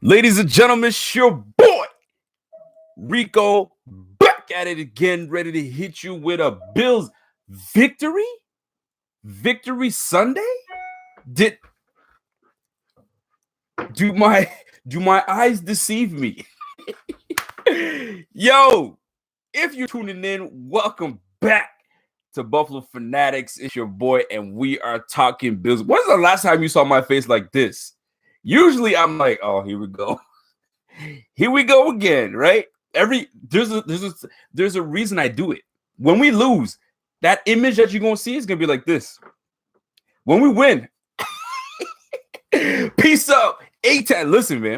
Ladies and gentlemen, it's your boy, Rico, back at it again, ready to hit you with a Bills victory? Victory Sunday? Did do my do my eyes deceive me? Yo, if you're tuning in, welcome back to Buffalo Fanatics. It's your boy, and we are talking Bills. When's the last time you saw my face like this? Usually I'm like, oh, here we go. Here we go again, right? There's a reason I do it. When we lose, that image that you're gonna see is gonna be like this. When we win, peace out. A10. Listen, man,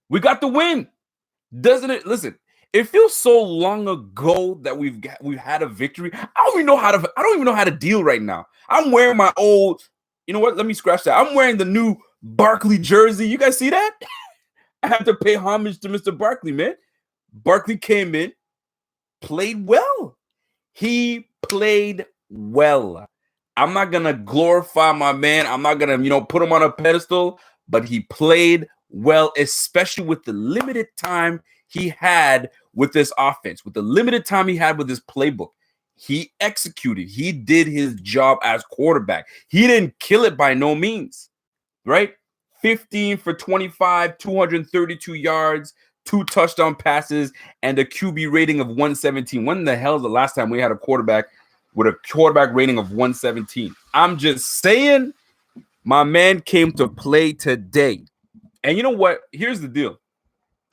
we got the win, doesn't it? Listen, it feels so long ago that we've had a victory. I don't even know how to deal right now. I'm wearing my old. You know what? Let me scratch that. I'm wearing the new Barkley jersey. You guys see that? I have to pay homage to Mr. Barkley, man. Barkley came in, played well. He played well. I'm not going to glorify my man. I'm not going to, put him on a pedestal, but he played well, especially with the limited time he had with this offense, with the limited time he had with this playbook. He executed. He did his job as quarterback. He didn't kill it by no means, right? 15 for 25, 232 yards, 2 touchdown passes, and a QB rating of 117. When the hell is the last time we had a quarterback with a quarterback rating of 117? I'm just saying, my man came to play today. And you know what? Here's the deal.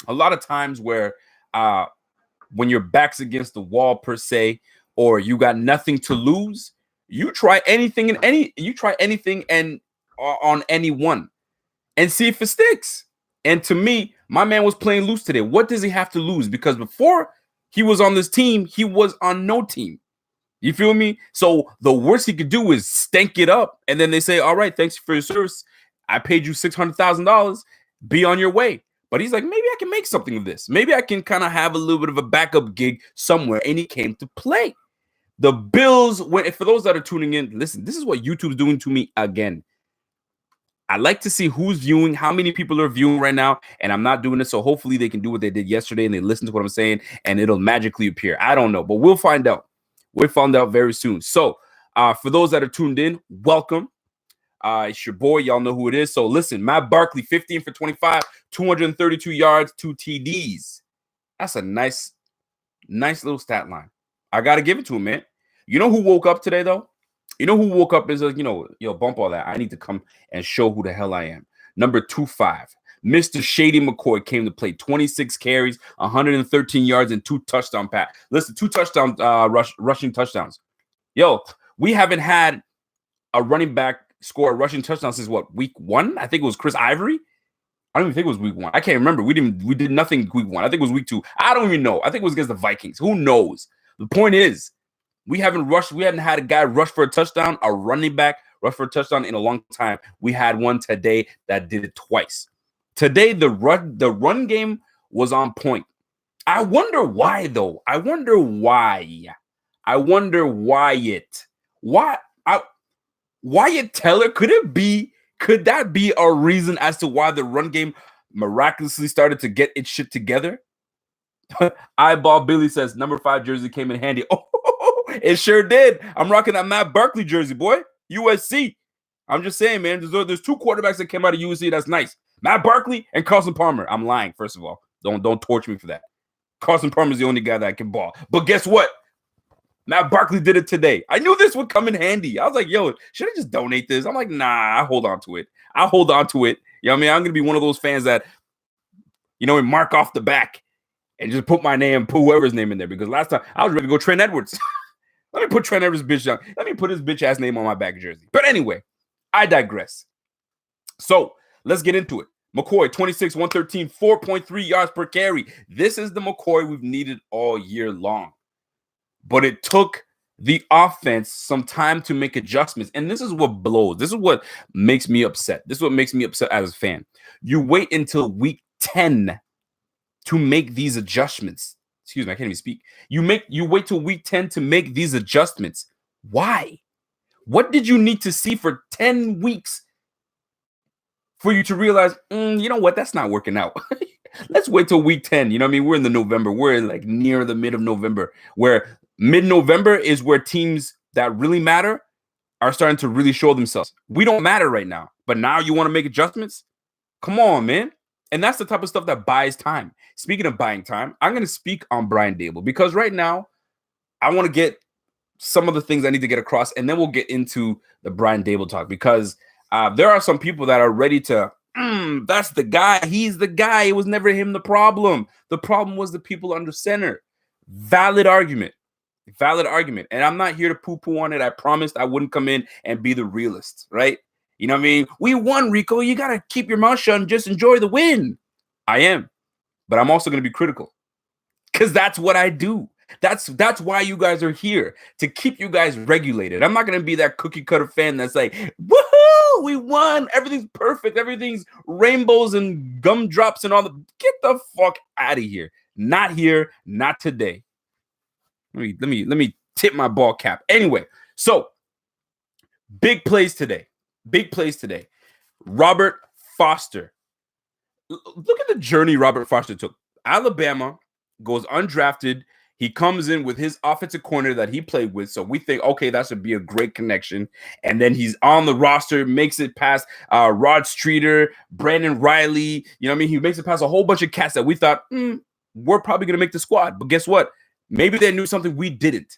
A lot of times when your back's against the wall per se, or you got nothing to lose, you try anything and on anyone and see if it sticks. And to me, my man was playing loose today. What does he have to lose? Because before he was on this team, he was on no team. You feel me? So the worst he could do is stank it up. And then they say, all right, thanks for your service. I paid you $600,000. Be on your way. But he's like, maybe I can make something of this. Maybe I can kind of have a little bit of a backup gig somewhere. And he came to play. The Bills, for those that are tuning in, listen, this is what YouTube's doing to me again. I like to see who's viewing, how many people are viewing right now, and I'm not doing it. So hopefully they can do what they did yesterday and they listen to what I'm saying and it'll magically appear. I don't know, but we'll find out. We'll find out very soon. So for those that are tuned in, welcome. It's your boy. Y'all know who it is. So listen, Matt Barkley, 15 for 25, 232 yards, 2 TDs. That's a nice little stat line. I got to give it to him, man. You know who woke up today, though? You know who woke up and said, bump all that. I need to come and show who the hell I am. Number 25, Mr. Shady McCoy came to play. 26 carries, 113 yards, and 2 touchdown pass. Listen, 2 touchdown rushing touchdowns. Yo, we haven't had a running back score a rushing touchdown since what, week 1? I think it was Chris Ivory. I don't even think it was week 1. I can't remember. We did nothing week 1. I think it was week 2. I don't even know. I think it was against the Vikings. Who knows? The point is, we hadn't had a guy rush for a touchdown, a running back rush for a touchdown in a long time. We had one today that did it twice. Today, the run game was on point. I wonder why, though. Wyatt Teller, could that be a reason as to why the run game miraculously started to get its shit together? Eyeball Billy says number 5 jersey came in handy. Oh, it sure did. I'm rocking that Matt Barkley jersey, boy. USC. I'm just saying, man. There's 2 quarterbacks that came out of USC. That's nice. Matt Barkley and Carson Palmer. I'm lying, first of all. Don't torture me for that. Carson Palmer is the only guy that can ball. But guess what? Matt Barkley did it today. I knew this would come in handy. I was like, yo, should I just donate this? I'm like, nah, I hold on to it. You know what I mean? I'm going to be one of those fans that, mark off the back and just put my name, put whoever's name in there. Because last time I was ready to go Trent Edwards. Let me put Trent Edwards' bitch down. Let me put his bitch ass name on my back jersey. But anyway, I digress. So let's get into it. McCoy, 26, 113, 4.3 yards per carry. This is the McCoy we've needed all year long. But it took the offense some time to make adjustments. And this is what blows. This is what makes me upset. This is what makes me upset as a fan. You wait until week 10 to make these adjustments. Excuse me, I can't even speak. You wait till week 10 to make these adjustments. Why? What did you need to see for 10 weeks for you to realize, you know what, that's not working out. Let's wait till week 10. You know what I mean? We're in the November. We're like near the mid of November, where mid-November is where teams that really matter are starting to really show themselves. We don't matter right now, but now you want to make adjustments? Come on, man. And that's the type of stuff that buys time. Speaking of buying time, I'm going to speak on Brian Daboll because right now I want to get some of the things I need to get across, and then we'll get into the Brian Daboll talk because there are some people that are ready to, that's the guy. He's the guy. It was never him the problem. The problem was the people under center. Valid argument. Valid argument. And I'm not here to poo-poo on it. I promised I wouldn't come in and be the realist, right? You know what I mean? We won, Rico. You got to keep your mouth shut and just enjoy the win. I am. But I'm also going to be critical because that's what I do. That's why you guys are here, to keep you guys regulated. I'm not going to be that cookie cutter fan that's like, woohoo, we won. Everything's perfect. Everything's rainbows and gumdrops and all the. Get the fuck out of here. Not here. Not today. Let me tip my ball cap. Anyway, so big plays today. Big plays today. Robert Foster. Look at the journey Robert Foster took. Alabama goes undrafted. He comes in with his offensive corner that he played with. So we think, okay, that should be a great connection. And then he's on the roster, makes it past Rod Streeter, Brandon Riley. You know what I mean? He makes it past a whole bunch of cats that we thought, we're probably going to make the squad. But guess what? Maybe they knew something we didn't.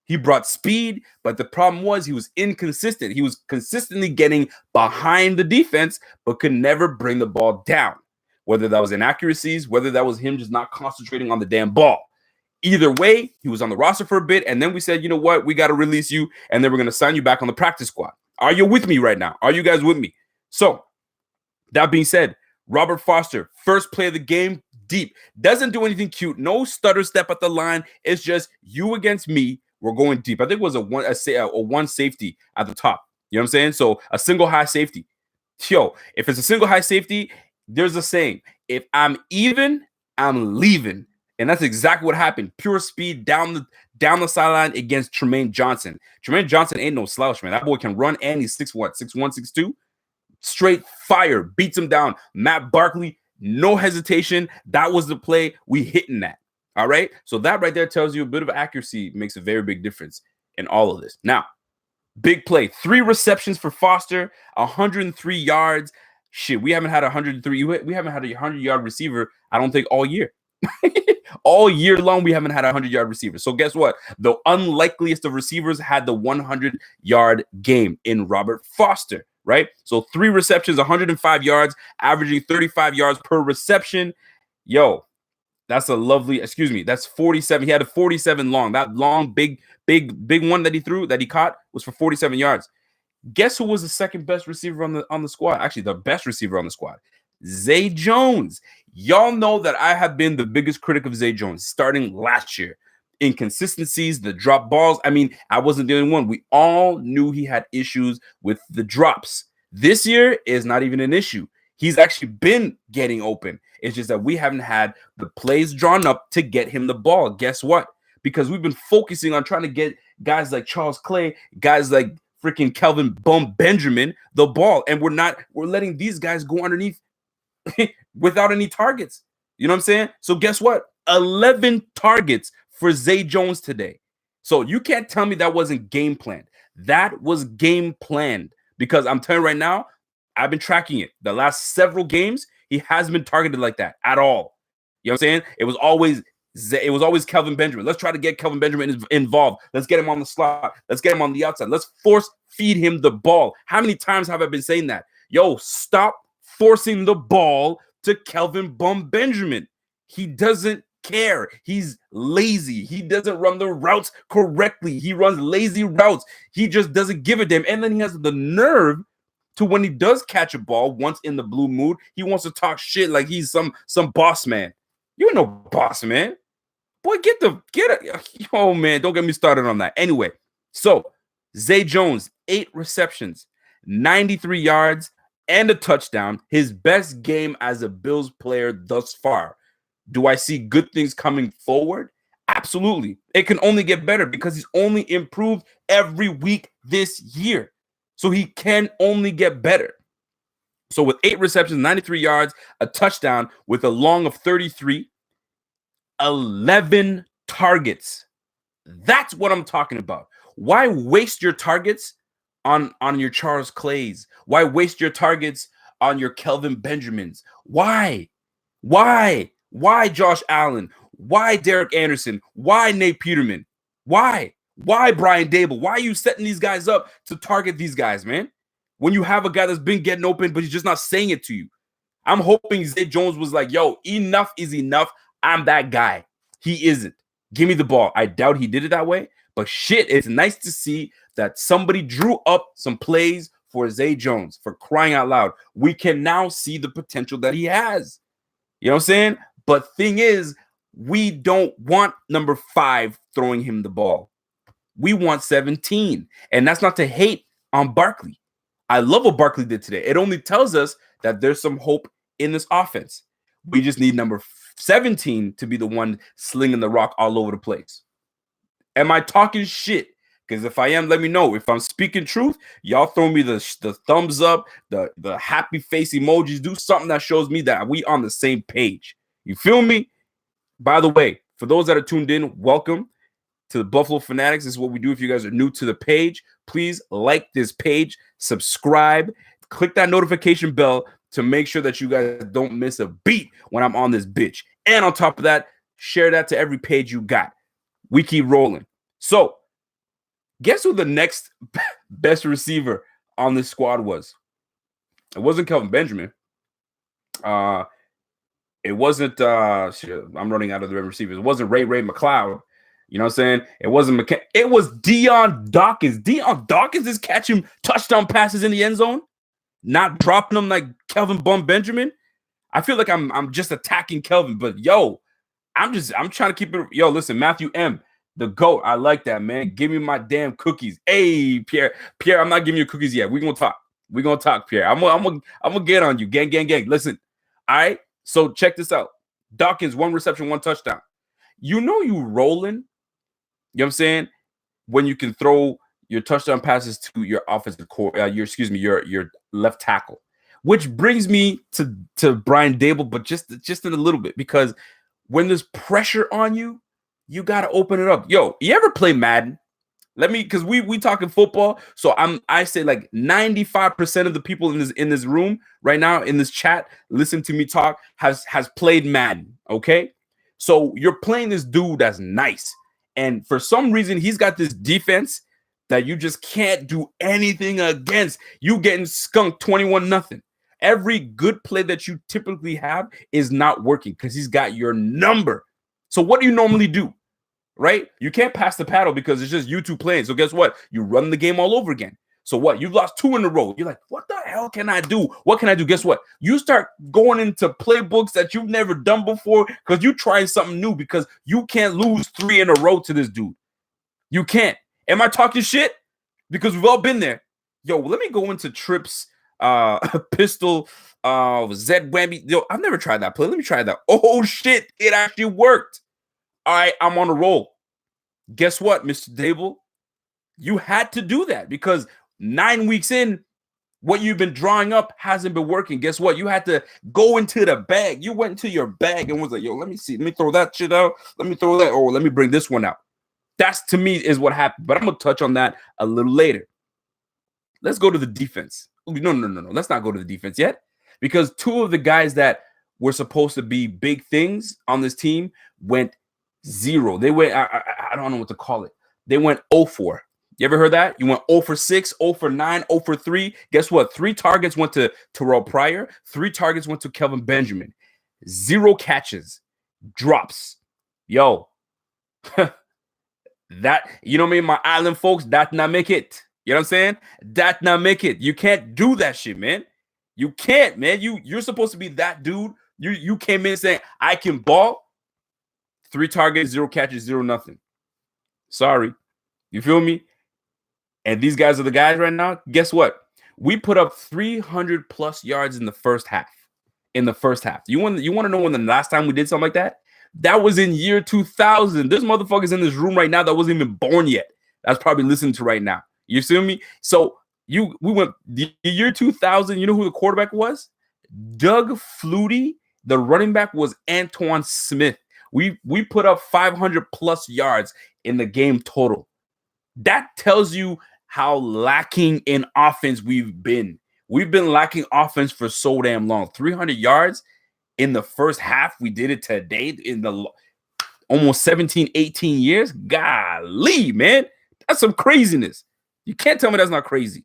He brought speed, but the problem was he was inconsistent. He was consistently getting behind the defense, but could never bring the ball down. Whether that was inaccuracies, whether that was him just not concentrating on the damn ball. Either way, he was on the roster for a bit, and then we said, you know what? We got to release you, and then we're going to sign you back on the practice squad. Are you with me right now? Are you guys with me? So, that being said, Robert Foster, first play of the game, deep. Doesn't do anything cute. No stutter step at the line. It's just you against me. We're going deep. I think it was a one safety at the top. You know what I'm saying? So, a single high safety. Yo, if it's a single high safety, there's a saying. If I'm even, I'm leaving. And that's exactly what happened. Pure speed down the sideline against Tremaine Johnson. Tremaine Johnson ain't no slouch, man. That boy can run, and he's 6'1", 6'2". Straight fire. Beats him down. Matt Barkley, no hesitation. That was the play. We hitting that. All right? So that right there tells you a bit of accuracy makes a very big difference in all of this. Now, big play. 3 receptions for Foster, 103 yards. Shit, we haven't had 103. We haven't had a 100-yard receiver, I don't think, all year. All year long, we haven't had a 100-yard receiver. So guess what? The unlikeliest of receivers had the 100-yard game in Robert Foster, right? So 3 receptions, 105 yards, averaging 35 yards per reception. Yo, that's a lovely, that's 47. He had a 47 long. That long, big one that he caught was for 47 yards. Guess who was the second best receiver on the squad? Actually, the best receiver on the squad. Zay Jones. Y'all know that I have been the biggest critic of Zay Jones starting last year. Inconsistencies, the drop balls. I mean, I wasn't the only one. We all knew he had issues with the drops. This year is not even an issue. He's actually been getting open. It's just that we haven't had the plays drawn up to get him the ball. Guess what? Because we've been focusing on trying to get guys like Charles Clay, guys like freaking Kelvin Benjamin the ball. And we're letting these guys go underneath without any targets. You know what I'm saying? So guess what? 11 targets for Zay Jones today. So you can't tell me that wasn't game planned. That was game planned because I'm telling you right now, I've been tracking it. The last several games, he hasn't been targeted like that at all. You know what I'm saying? It was always Kelvin Benjamin. Let's try to get Kelvin Benjamin involved. Let's get him on the slot. Let's get him on the outside. Let's force feed him the ball. How many times have I been saying that? Yo, stop forcing the ball to Kelvin Benjamin. He doesn't care. He's lazy. He doesn't run the routes correctly. He runs lazy routes. He just doesn't give a damn. And then he has the nerve to, when he does catch a ball once in the blue mood, he wants to talk shit like he's some boss man. You ain't no boss man. Boy, get it. Oh man, don't get me started on that. Anyway, so Zay Jones, 8 receptions, 93 yards, and a touchdown. His best game as a Bills player thus far. Do I see good things coming forward? Absolutely. It can only get better because he's only improved every week this year. So he can only get better. So with 8 receptions, 93 yards, a touchdown with a long of 33, 11 targets. That's what I'm talking about. Why waste your targets on your Charles Clays? Why waste your targets on your Kelvin Benjamins? Why? Why Josh Allen? Why Derek Anderson? Why Nate Peterman? Why? Why Brian Daboll? Why are you setting these guys up to target these guys, man? When you have a guy that's been getting open, but he's just not saying it to you. I'm hoping Zay Jones was like, yo, enough is enough. I'm that guy. He isn't. Give me the ball. I doubt he did it that way. But shit, it's nice to see that somebody drew up some plays for Zay Jones, for crying out loud. We can now see the potential that he has. You know what I'm saying? But thing is, we don't want number 5 throwing him the ball. We want 17. And that's not to hate on Barkley. I love what Barkley did today. It only tells us that there's some hope in this offense. We just need number 17 to be the one slinging the rock all over the place. Am I talking shit? Because if I am, let me know. If I'm speaking truth, y'all throw me the thumbs up, the happy face emojis. Do something that shows me that we on the same page. You feel me? By the way, for those that are tuned in, welcome to the Buffalo Fanatics. This is what we do if you guys are new to the page. Please like this page, subscribe, click that notification bell to make sure that you guys don't miss a beat when I'm on this bitch. And on top of that, share that to every page you got. We keep rolling. So, guess who the next best receiver on this squad was? It wasn't Kelvin Benjamin. It wasn't shit, I'm running out of the receivers. It wasn't Ray McLeod. You know what I'm saying? It wasn't McKen. It was Deion Dawkins. Deion Dawkins is catching touchdown passes in the end zone, not dropping them like Kelvin Bum Benjamin. I feel like I'm just attacking Kelvin, but yo, I'm trying to keep it. Yo, listen, Matthew M, the GOAT. I like that, man. Give me my damn cookies. Hey, Pierre, I'm not giving you cookies yet. We're gonna talk, Pierre. I'm gonna get on you. Gang. Listen, all right. So check this out. Dawkins, 1 reception, 1 touchdown. You know you rolling. You know what I'm saying? When you can throw your touchdown passes to your offensive core, your left tackle. Which brings me to Brian Daboll, but just in a little bit, because when there's pressure on you, you got to open it up. Yo, you ever play Madden? Because we talking football, so I say like 95% of the people in this room right now in this chat, listen to me talk, has played Madden. Okay, so you're playing this dude that's nice, and for some reason he's got this defense that you just can't do anything against. You getting skunked 21-0. Every good play that you typically have is not working because he's got your number. So what do you normally do? Right? You can't pass the paddle because it's just you two playing. So guess what? You run the game all over again. So what? You've lost 2 in a row. You're like, what the hell can I do? What can I do? Guess what? You start going into playbooks that you've never done before because you're trying something new, because you can't lose 3 in a row to this dude. You can't. Am I talking shit? Because we've all been there. Yo, let me go into Trips, pistol, Zed Whammy. Yo, I've never tried that play. Let me try that. Oh shit, it actually worked. All right, I'm on a roll. Guess what, Mr. Daboll? You had to do that because 9 weeks in, what you've been drawing up hasn't been working. Guess what? You had to go into the bag. You went into your bag and was like, yo, let me see. Let me throw that shit out. Let me throw that. Oh, let me bring this one out. That's, to me, is what happened. But I'm going to touch on that a little later. Let's go to the defense. No. Let's not go to the defense yet, because 2 of the guys that were supposed to be big things on this team went 0. They went, I don't know what to call it. They went 0-4. You ever heard that? You went 0-for-6, 0-for-9, 0-for-3. Guess what? 3 targets went to Terrell Pryor. 3 targets went to Kelvin Benjamin. 0 catches. Drops. Yo. That, you know what I mean? My island folks, that not make it. You know what I'm saying? That not make it. You can't do that shit, man. You can't, man. You're supposed to be that dude. You came in saying, I can ball. 3 targets, 0 catches, 0-0. Sorry. You feel me? And these guys are the guys right now. Guess what? We put up 300 plus yards in the first half. You want to know when the last time we did something like that? That was in year 2000. There's motherfuckers in this room right now that wasn't even born yet. That's probably listening to right now. You feel me? So We went the year 2000. You know who the quarterback was? Doug Flutie. The running back was Antoine Smith. We put up 500 plus yards in the game total. That tells you how lacking in offense we've been. We've been lacking offense for so damn long. 300 yards in the first half. We did it today in the almost 17, 18 years. Golly, man. That's some craziness. You can't tell me that's not crazy.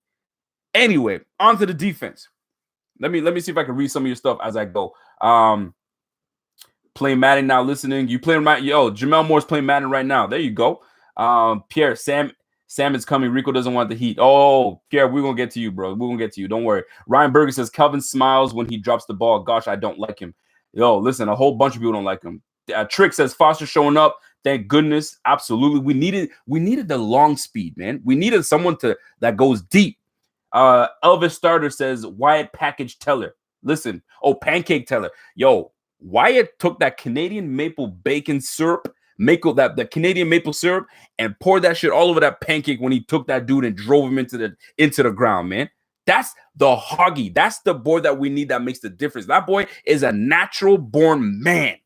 Anyway, on to the defense. Let me see if I can read some of your stuff as I go. Playing Madden now, listening. You playing Madden? Yo, Jamel Moore's playing Madden right now. There you go. Pierre, Sam is coming. Rico doesn't want the heat. Oh, Pierre, we're going to get to you, bro. We're going to get to you. Don't worry. Ryan Berger says, Kelvin smiles when he drops the ball. Gosh, I don't like him. Yo, listen, a whole bunch of people don't like him. Trick says, Foster showing up. Thank goodness. Absolutely. We needed the long speed, man. We needed someone that goes deep. Elvis Starter says, Wyatt Package Teller. Listen. Oh, Pancake Teller. Yo, Wyatt took that Canadian maple bacon syrup, the Canadian maple syrup, and poured that shit all over that pancake when he took that dude and drove him into the ground, man. That's the hoggy. That's the boy that we need that makes the difference. That boy is a natural born man.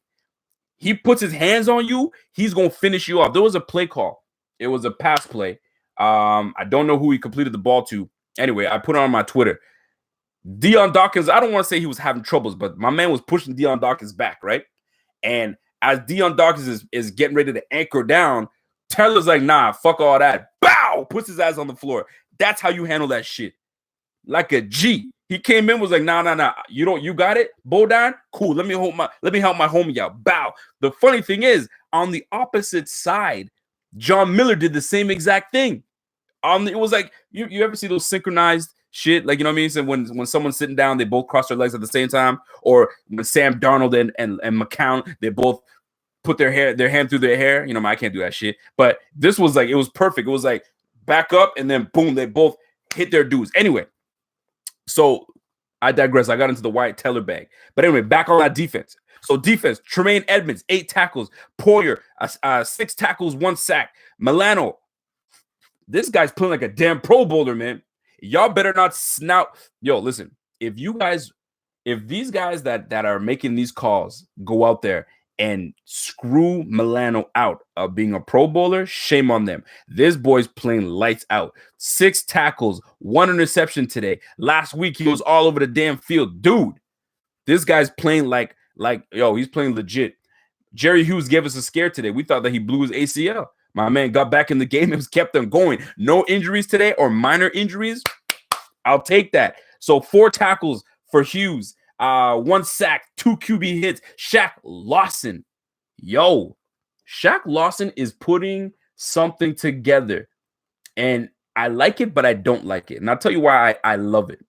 He puts his hands on you, he's going to finish you off. There was a play call. It was a pass play. I don't know who he completed the ball to. Anyway, I put it on my Twitter. Deion Dawkins, I don't want to say he was having troubles, but my man was pushing Deion Dawkins back, right? And as Deion Dawkins is getting ready to anchor down, Taylor's like, nah, fuck all that. Bow! Puts his ass on the floor. That's how you handle that shit. Like a G. He came in, was like, nah. You got it? Bow down? Cool. Let me help my homie out. Bow. The funny thing is, on the opposite side, John Miller did the same exact thing. It was like, you ever see those synchronized shit? Like, you know what I mean? So when someone's sitting down, they both cross their legs at the same time. Or when Sam Darnold and McCown, they both put their hand through their hair. You know, I can't do that shit. But this was like, it was perfect. It was like back up and then boom, they both hit their dudes. Anyway, so I digress. I got into the Wyatt Teller bag. But anyway, back on that defense. So defense, Tremaine Edmonds, 8 tackles. Poyer, 6 tackles, 1 sack. Milano, this guy's playing like a damn Pro Bowler, man. Y'all better not snout. Yo, listen, if these guys that are making these calls go out there and screw Milano out of being a Pro Bowler, shame on them. This boy's playing lights out. 6 tackles, 1 interception today. Last week, he was all over the damn field. Dude, this guy's playing like he's playing legit. Jerry Hughes gave us a scare today. We thought that he blew his ACL. My man got back in the game and kept them going. No injuries today or minor injuries. I'll take that. So 4 tackles for Hughes, 1 sack, 2 QB hits. Shaq Lawson. Yo, Shaq Lawson is putting something together. And I like it, but I don't like it. And I'll tell you why I love it.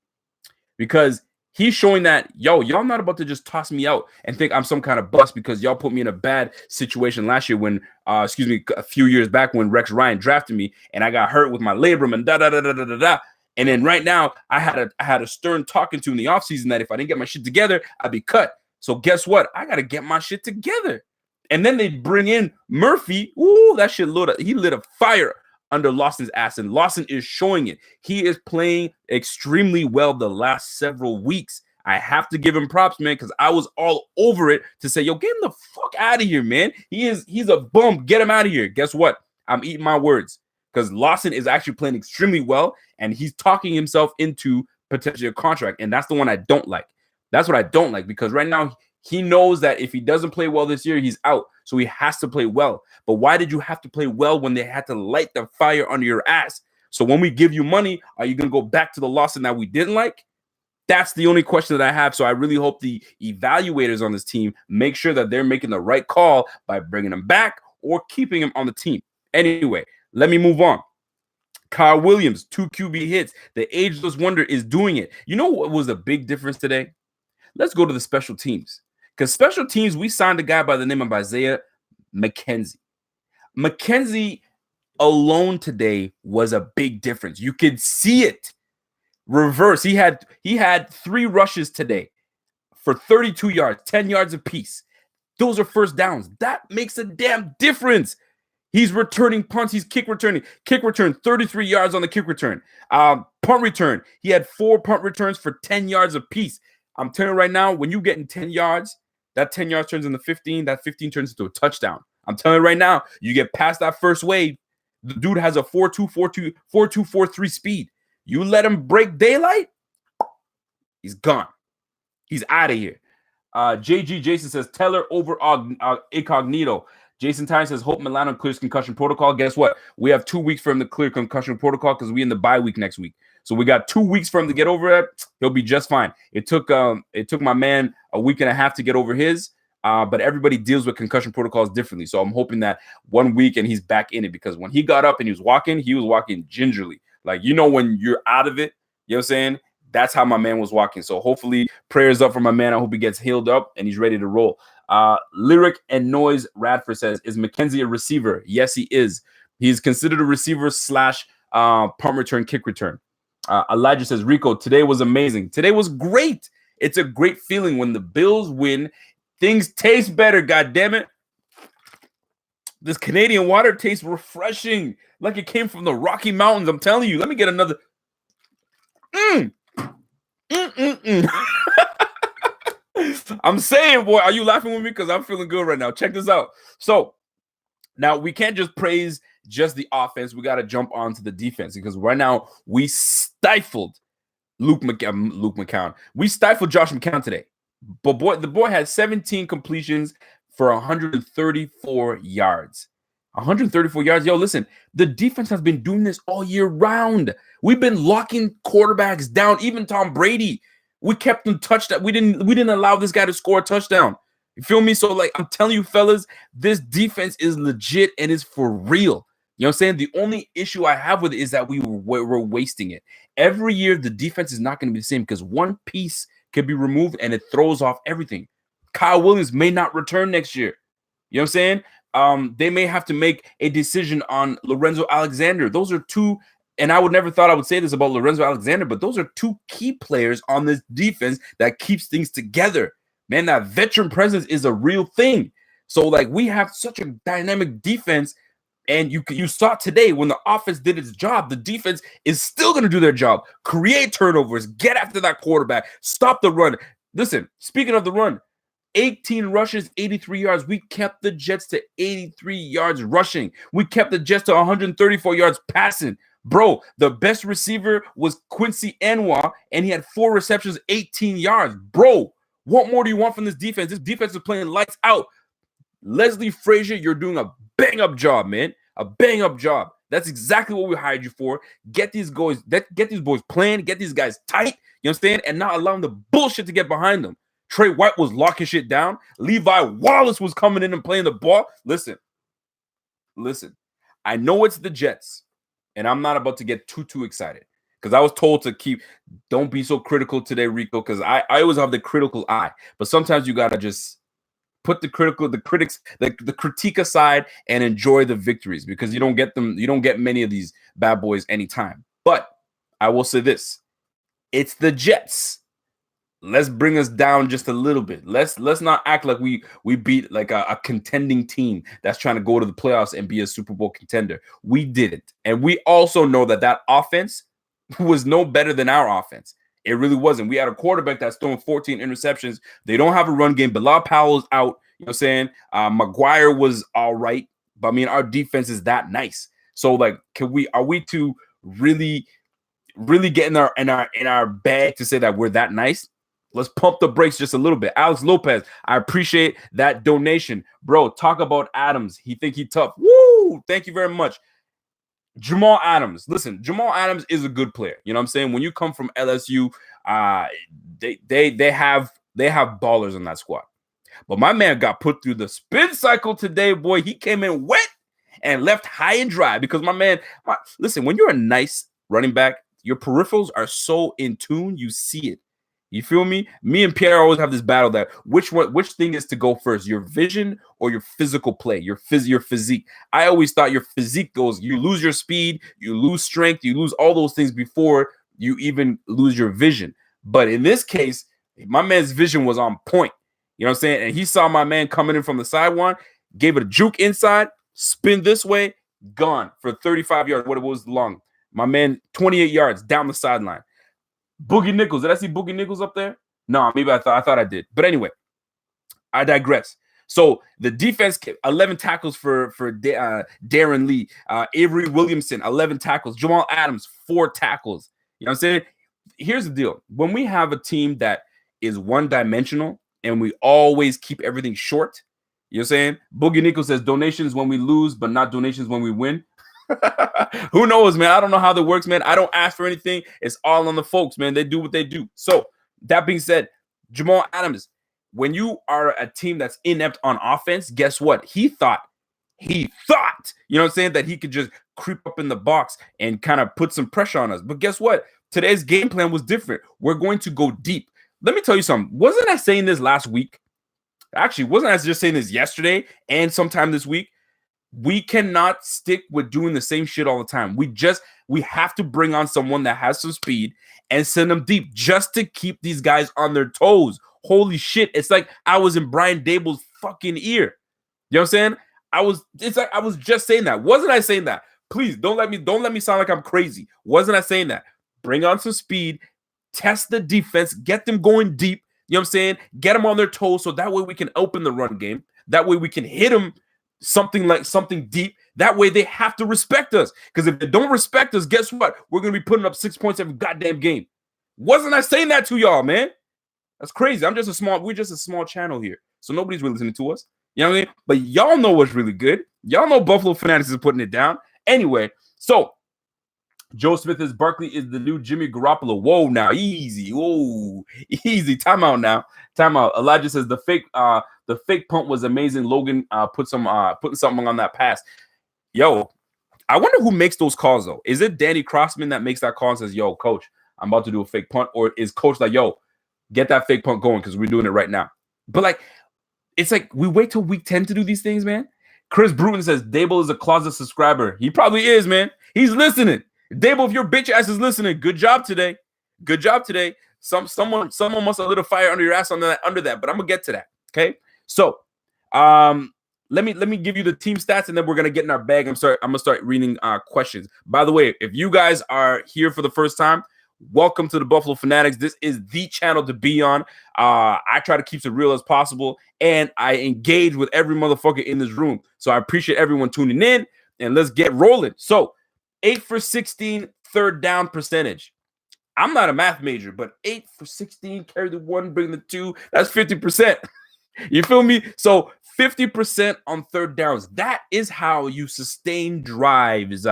Because he's showing that, yo, y'all not about to just toss me out and think I'm some kind of bust because y'all put me in a bad situation last year when, a few years back when Rex Ryan drafted me and I got hurt with my labrum and da-da-da-da-da-da-da. And then right now, I had a stern talking to in the offseason that if I didn't get my shit together, I'd be cut. So guess what? I got to get my shit together. And then they bring in Murphy. Ooh, that shit he lit a fire under Lawson's ass, and Lawson is showing it. He is playing extremely well the last several weeks. I have to give him props, man, because I was all over it to say, yo, get him the fuck out of here, man. He's a bum. Get him out of here. Guess what? I'm eating my words because Lawson is actually playing extremely well, and he's talking himself into potentially a contract, and that's the one I don't like. That's what I don't like, because right now he knows that if he doesn't play well this year, he's out. So he has to play well. But why did you have to play well when they had to light the fire under your ass? So when we give you money, are you going to go back to the Lawson that we didn't like? That's the only question that I have. So I really hope the evaluators on this team make sure that they're making the right call by bringing him back or keeping him on the team. Anyway, let me move on. Kyle Williams, 2 QB hits. The ageless wonder is doing it. You know what was a big difference today? Let's go to the special teams. Because special teams, we signed a guy by the name of Isaiah McKenzie. McKenzie alone today was a big difference. You could see it. Reverse. He had 3 rushes today for 32 yards, 10 yards apiece. Those are first downs. That makes a damn difference. He's returning punts. He's kick returning. Kick return, 33 yards on the kick return. Punt return. He had 4 punt returns for 10 yards apiece. I'm telling you right now, when you get in 10 yards, that 10 yards turns into 15. That 15 turns into a touchdown. I'm telling you right now, you get past that first wave, the dude has a 4.2, 4.2, 4.2, 4.3 speed. You let him break daylight, he's gone. He's out of here. JG Jason says Teller over Incognito. Jason Tyne says Hope Milano clears concussion protocol. Guess what? We have 2 weeks for him to clear concussion protocol because we in the bye week next week. So we got 2 weeks for him to get over it. He'll be just fine. It took my man a week and a half to get over his. But everybody deals with concussion protocols differently. So I'm hoping that 1 week and he's back in it, because when he got up and he was walking gingerly. Like, when you're out of it, you know what I'm saying? That's how my man was walking. So hopefully prayers up for my man. I hope he gets healed up and he's ready to roll. Lyric and Noise Radford says, is McKenzie a receiver? Yes, he is. He's considered a receiver / punt return, kick return. Elijah says, Rico, today was amazing. Today was great. It's a great feeling when the Bills win. Things taste better, goddammit. This Canadian water tastes refreshing, like it came from the Rocky Mountains. I'm telling you. Let me get another. I'm saying, boy, are you laughing with me? Because I'm feeling good right now. Check this out. So now we can't just praise just the offense. We got to jump onto the defense, because right now we stifled Luke McCown. We stifled Josh McCown today. But the boy had 17 completions for 134 yards. 134 yards. Yo, listen, the defense has been doing this all year round. We've been locking quarterbacks down, even Tom Brady. We kept him touchdown. We didn't allow this guy to score a touchdown. You feel me? So, like, I'm telling you, fellas, this defense is legit and is for real. You know what I'm saying? The only issue I have with it is that we're wasting it. Every year, the defense is not going to be the same, because one piece could be removed and it throws off everything. Kyle Williams may not return next year. You know what I'm saying? They may have to make a decision on Lorenzo Alexander. Those are two, and I would never thought I would say this about Lorenzo Alexander, but those are two key players on this defense that keeps things together. Man, that veteran presence is a real thing. So, like, we have such a dynamic defense, and you saw today when the offense did its job, the defense is still going to do their job. Create turnovers, get after that quarterback, stop the run. Listen, speaking of the run, 18 rushes, 83 yards. We kept the Jets to 83 yards rushing. We kept the Jets to 134 yards passing. Bro, the best receiver was Quincy Enwa, and he had 4 receptions, 18 yards. Bro, what more do you want from this defense? This defense is playing lights out. Leslie Frazier, you're doing a bang-up job, man. A bang-up job. That's exactly what we hired you for. Get these boys playing, get these guys tight, you understand, and not allowing the bullshit to get behind them. Trey White was locking shit down. Levi Wallace was coming in and playing the ball. Listen. I know it's the Jets, and I'm not about to get too excited, because I was told to don't be so critical today, Rico, because I always have the critical eye. But sometimes you got to just put the critique aside and enjoy the victories, because you don't get many of these bad boys anytime. But I will say this. It's the Jets. Let's bring us down just a little bit. Let's not act like we beat like a contending team that's trying to go to the playoffs and be a Super Bowl contender. We didn't. And we also know that offense was no better than our offense. It really wasn't. We had a quarterback that's throwing 14 interceptions. They don't have a run game. Bilal Powell's out. You know what I'm saying? Maguire was all right. But I mean, our defense is that nice. So, like, are we to really get in our bag to say that we're that nice? Let's pump the brakes just a little bit. Alex Lopez, I appreciate that donation. Bro, talk about Adams. He think he tough. Woo! Thank you very much. Jamal Adams. Listen, Jamal Adams is a good player. You know what I'm saying? When you come from LSU, they have ballers on that squad. But my man got put through the spin cycle today, boy. He came in wet and left high and dry, because listen, when you're a nice running back, your peripherals are so in tune, you see it. You feel me? Me and Pierre always have this battle that which thing is to go first, your vision or your physical play, your physique. I always thought your physique goes, you lose your speed, you lose strength, you lose all those things before you even lose your vision. But in this case, my man's vision was on point. You know what I'm saying? And he saw my man coming in from the sideline, gave it a juke inside, spin this way, gone for 35 yards. What it was long. My man, 28 yards down the sideline. Boogie Nichols. Did I see Boogie Nichols up there? No, maybe I thought I did. But anyway, I digress. So the defense, 11 tackles for Darren Lee. Avery Williamson, 11 tackles. Jamal Adams, 4 tackles. You know what I'm saying? Here's the deal. When we have a team that is one-dimensional and we always keep everything short, you know what I'm saying? Boogie Nichols says donations when we lose, but not donations when we win. Who knows, man? I don't know how that works, man. I don't ask for anything. It's all on the folks, man. They do what they do. So that being said, Jamal Adams, when you are a team that's inept on offense, guess what? He thought, you know what I'm saying, that he could just creep up in the box and kind of put some pressure on us. But guess what? Today's game plan was different. We're going to go deep. Let me tell you something. Wasn't I saying this last week? Actually, wasn't I just saying this yesterday and sometime this week? We cannot stick with doing the same shit all the time. We have to bring on someone that has some speed and send them deep just to keep these guys on their toes. Holy shit. It's like I was in Brian Daboll's fucking ear. You know what I'm saying? It's like I was just saying that. Wasn't I saying that? Please don't let me sound like I'm crazy. Wasn't I saying that? Bring on some speed, test the defense, get them going deep. You know what I'm saying? Get them on their toes so that way we can open the run game. That way we can hit them something deep. That way they have to respect us. Because if they don't respect us, guess what? We're going to be putting up 6 points every goddamn game. Wasn't I saying that to y'all, man? That's crazy. We're just a small channel here. So nobody's really listening to us. You know what I mean? But y'all know what's really good. Y'all know Buffalo Fanatics is putting it down. Anyway, so Joe Smith is Barkley is the new Jimmy Garoppolo. Whoa, now easy. Whoa, easy. Time out now. Time out. Elijah says the fake punt was amazing. Logan putting something on that pass. Yo, I wonder who makes those calls though. Is it Danny Crossman that makes that call and says, "Yo, coach, I'm about to do a fake punt," or is coach like, "Yo, get that fake punt going because we're doing it right now"? But like, it's like we wait till week 10 to do these things, man. Chris Bruton says Daboll is a closet subscriber. He probably is, man. He's listening. Daboll, if your bitch ass is listening, good job today. Good job today. Someone must have lit a fire under your ass under that, but I'm gonna get to that. Okay. So let me give you the team stats and then we're gonna get in our bag. I'm gonna start reading questions. By the way, if you guys are here for the first time, welcome to the Buffalo Fanatics. This is the channel to be on. I try to keep it real as possible, and I engage with every motherfucker in this room. So I appreciate everyone tuning in, and let's get rolling. So 8 for 16 third down percentage. I'm not a math major, but 8 for 16, carry the 1, bring the 2. That's 50%. You feel me? So 50% on third downs. That is how you sustain drives.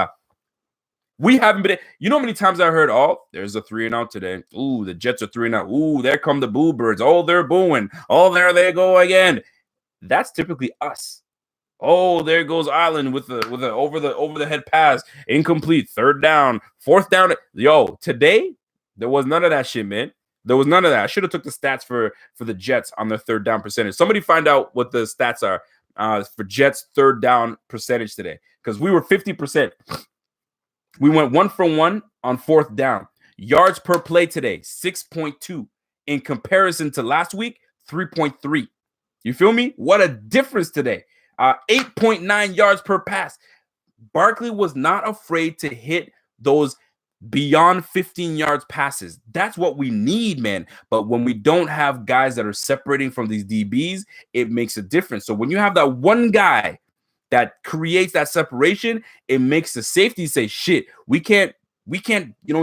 We haven't been. You know how many times I heard, "Oh, there's a 3-and-out today. Ooh, the Jets are 3-and-out. Ooh, there come the Boo Birds. Oh, they're booing. Oh, there they go again." That's typically us. Oh, there goes Island with the over the head pass, incomplete, third down, fourth down. Yo, today there was none of that shit, man. There was none of that. I should have took the stats for the Jets on their third down percentage. Somebody find out what the stats are for Jets third down percentage today, because we were 50%. We went 1 for 1 on fourth down. Yards per play today, 6.2. In comparison to last week, 3.3. You feel me? What a difference today. 8.9 yards per pass. Barkley was not afraid to hit those beyond 15 yards passes. That's what we need, man. But when we don't have guys that are separating from these DBs, it makes a difference. So when you have that one guy that creates that separation, it makes the safety say, "Shit, we can't, we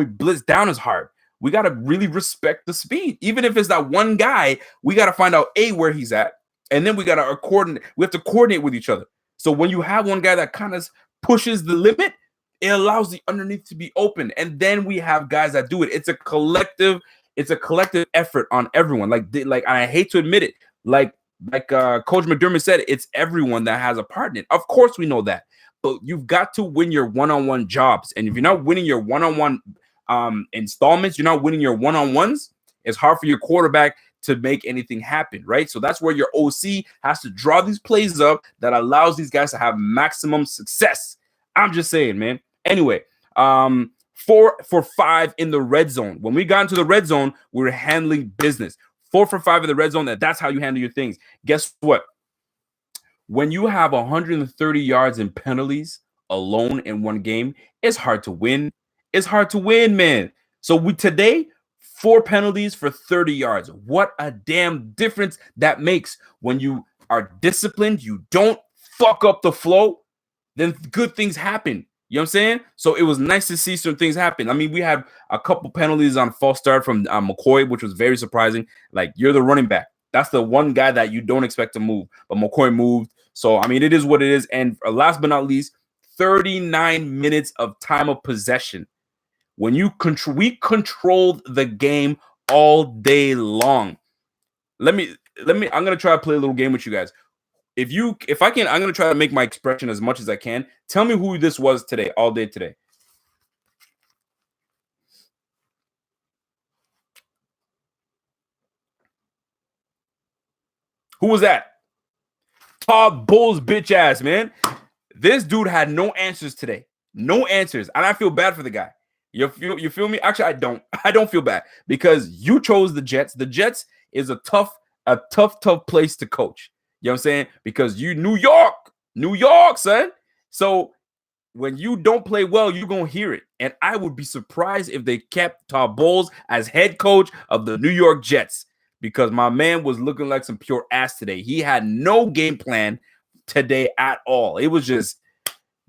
blitz down as hard. We got to really respect the speed. Even if it's that one guy, we got to find out where he's at. And then we got to coordinate. We have to coordinate with each other. So when you have one guy that kind of pushes the limit, it allows the underneath to be open. And then we have guys that do it. It's a collective effort on everyone. Like I hate to admit it, like Coach McDermott said, it's everyone that has a part in it. Of course we know that. But you've got to win your one-on-one jobs. And if you're not winning your one-on-one installments, you're not winning your one-on-ones, it's hard for your quarterback to make anything happen, right? So that's where your OC has to draw these plays up that allows these guys to have maximum success. I'm just saying, man. Anyway, 4 for 5 in the red zone. When we got into the red zone, we were handling business. 4 for 5 in the red zone. That's how you handle your things. Guess what? When you have 130 yards in penalties alone in one game, it's hard to win. It's hard to win, man. So we today, 4 penalties for 30 yards. What a damn difference that makes when you are disciplined, you don't fuck up the flow, then good things happen. You know what I'm saying? So it was nice to see some things happen. I mean, we had a couple penalties on false start from McCoy, which was very surprising. Like, you're the running back. That's the one guy that you don't expect to move, but McCoy moved. So, I mean, it is what it is. And last but not least, 39 minutes of time of possession. When we controlled the game all day long. I'm gonna try to play a little game with you guys. If I can, I'm gonna try to make my expression as much as I can. Tell me who this was today, all day today. Who was that? Daboll's bitch ass, man. This dude had no answers today. No answers. And I feel bad for the guy. You feel me? Actually, I don't. I don't feel bad because you chose the Jets. The Jets is a tough place to coach. You know what I'm saying? Because you New York, son. So when you don't play well, you're gonna hear it. And I would be surprised if they kept Todd Bowles as head coach of the New York Jets because my man was looking like some pure ass today. He had no game plan today at all. It was just,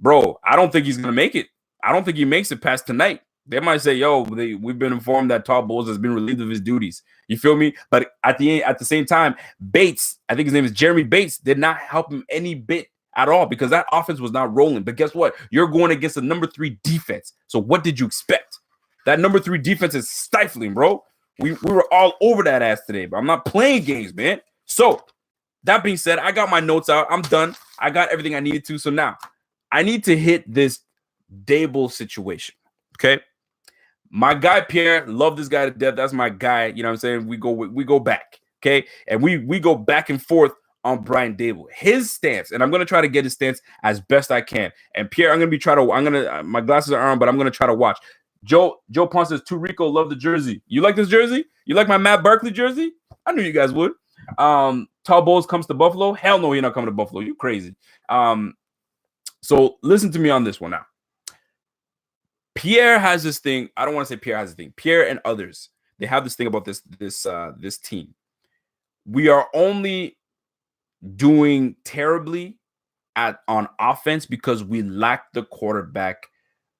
bro, I don't think he's gonna make it. I don't think he makes it past tonight. They might say, "Yo, we've been informed that Todd Bowles has been relieved of his duties." You feel me? But at the same time, Bates, I think his name is Jeremy Bates, did not help him any bit at all because that offense was not rolling. But guess what? You're going against a number 3 defense. So what did you expect? That number 3 defense is stifling, bro. We were all over that ass today, but I'm not playing games, man. So that being said, I got my notes out. I'm done. I got everything I needed to. So now I need to hit this Daboll situation. Okay. My guy Pierre, love this guy to death. That's my guy. You know what I'm saying? We go back. Okay. And we go back and forth on Brian Daboll. His stance, and I'm gonna try to get his stance as best I can. And Pierre, my glasses are on, but I'm gonna try to watch. Joe Ponce says, "To Rico, love the jersey. You like this jersey? You like my Matt Barkley jersey? I knew you guys would." Todd Bowles comes to Buffalo. Hell no, he's not coming to Buffalo. You crazy. So listen to me on this one now. Pierre has this thing. I don't want to say Pierre has this thing. Pierre and others, they have this thing about this team. We are only doing terribly on offense because we lack the quarterback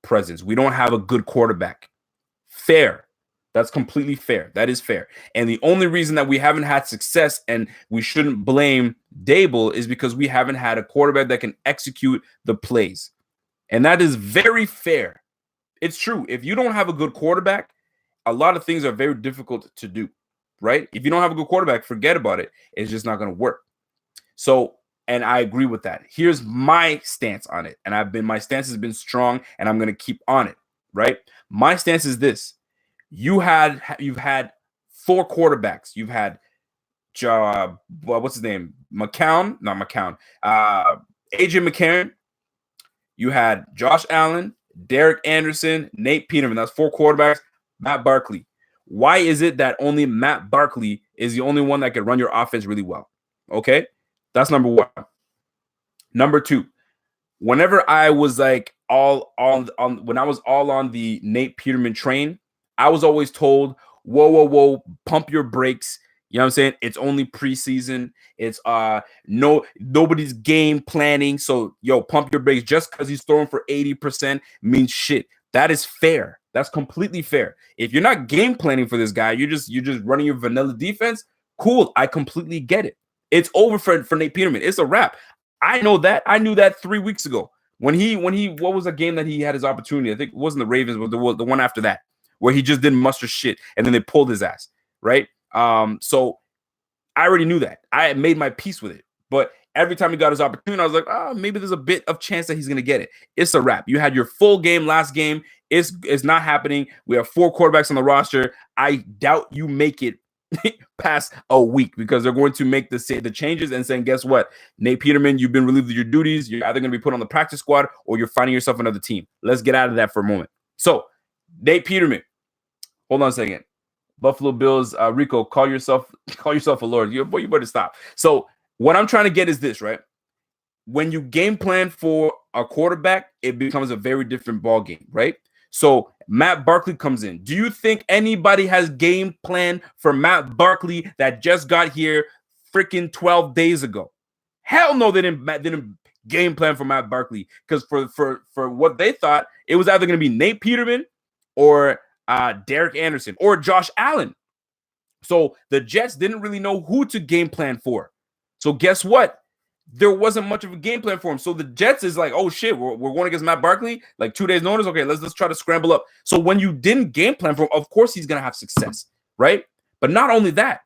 presence. We don't have a good quarterback. Fair. That's completely fair. That is fair. And the only reason that we haven't had success and we shouldn't blame Daboll is because we haven't had a quarterback that can execute the plays. And that is very fair. It's true. If you don't have a good quarterback, a lot of things are very difficult to do, right? If you don't have a good quarterback, forget about it. It's just not going to work. So, and I agree with that. Here's my stance on it. And my stance has been strong and I'm going to keep on it, right? My stance is this. You've had 4 quarterbacks. You've had what's his name? AJ McCarron. You had Josh Allen, Derek Anderson, Nate Peterman. That's 4 quarterbacks. Matt Barkley. Why is it that only Matt Barkley is the only one that can run your offense really well? Okay, that's number 1. Number 2, whenever I was like when I was all on the Nate Peterman train, I was always told, whoa, pump your brakes. You know what I'm saying? It's only preseason. It's nobody's game planning. So pump your brakes. Just because he's throwing for 80% means shit. That is fair. That's completely fair. If you're not game planning for this guy, you're just running your vanilla defense. Cool. I completely get it. It's over for Nate Peterman. It's a wrap. I know that. I knew that 3 weeks ago. When he what was a game that he had his opportunity? I think it wasn't the Ravens, but the one after that, where he just didn't muster shit and then they pulled his ass, right? So I already knew that. I had made my peace with it. But every time he got his opportunity, I was like, maybe there's a bit of chance that he's going to get it. It's a wrap. You had your full game last game. It's not happening. We have 4 quarterbacks on the roster. I doubt you make it past a week because they're going to make the changes and saying, guess what? Nate Peterman, you've been relieved of your duties. You're either going to be put on the practice squad or you're finding yourself another team. Let's get out of that for a moment. So, Nate Peterman, hold on a second. Buffalo Bills, Rico, call yourself a lord. You better stop. So what I'm trying to get is this, right? when you game plan for a quarterback, it becomes a very different ball game, right? So Matt Barkley comes in. Do you think anybody has game plan for Matt Barkley that just got here freaking 12 days ago? Hell no, they didn't game plan for Matt Barkley, because for what they thought, it was either going to be Nate Peterman or Derek Anderson or Josh Allen. So the Jets didn't really know who to game plan for. So guess what? There wasn't much of a game plan for him. So the Jets is like, oh shit, we're going against Matt Barkley, like 2 days notice. Okay, let's try to scramble up. So when you didn't game plan for him, of course he's gonna have success, right? But not only that,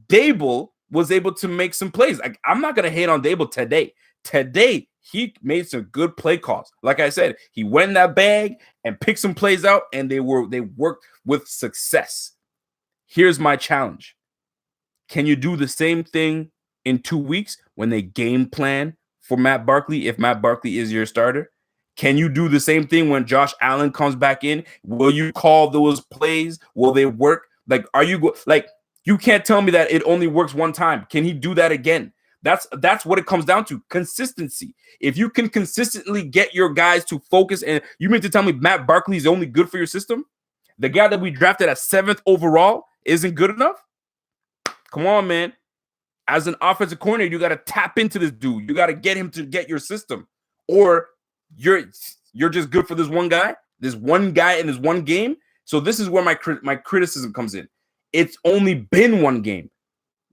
Daboll was able to make some plays. Like, I'm not gonna hate on Daboll today. Today he made some good play calls. Like I said, he went in that bag and picked some plays out, and they worked with success. Here's my challenge. Can you do the same thing in 2 weeks when they game plan for Matt Barkley, if Matt Barkley is your starter? Can you do the same thing when Josh Allen comes back in? Will you call those plays? Will they work? Like, are you like, you can't tell me that it only works one time. Can he do that again? That's what it comes down to. Consistency. If you can consistently get your guys to focus, and you mean to tell me Matt Barkley is only good for your system? The guy that we drafted at 7th overall isn't good enough? Come on, man. As an offensive coordinator, you got to tap into this dude. You got to get him to get your system, or you're just good for this one guy in this one game. So this is where my criticism comes in. It's only been one game.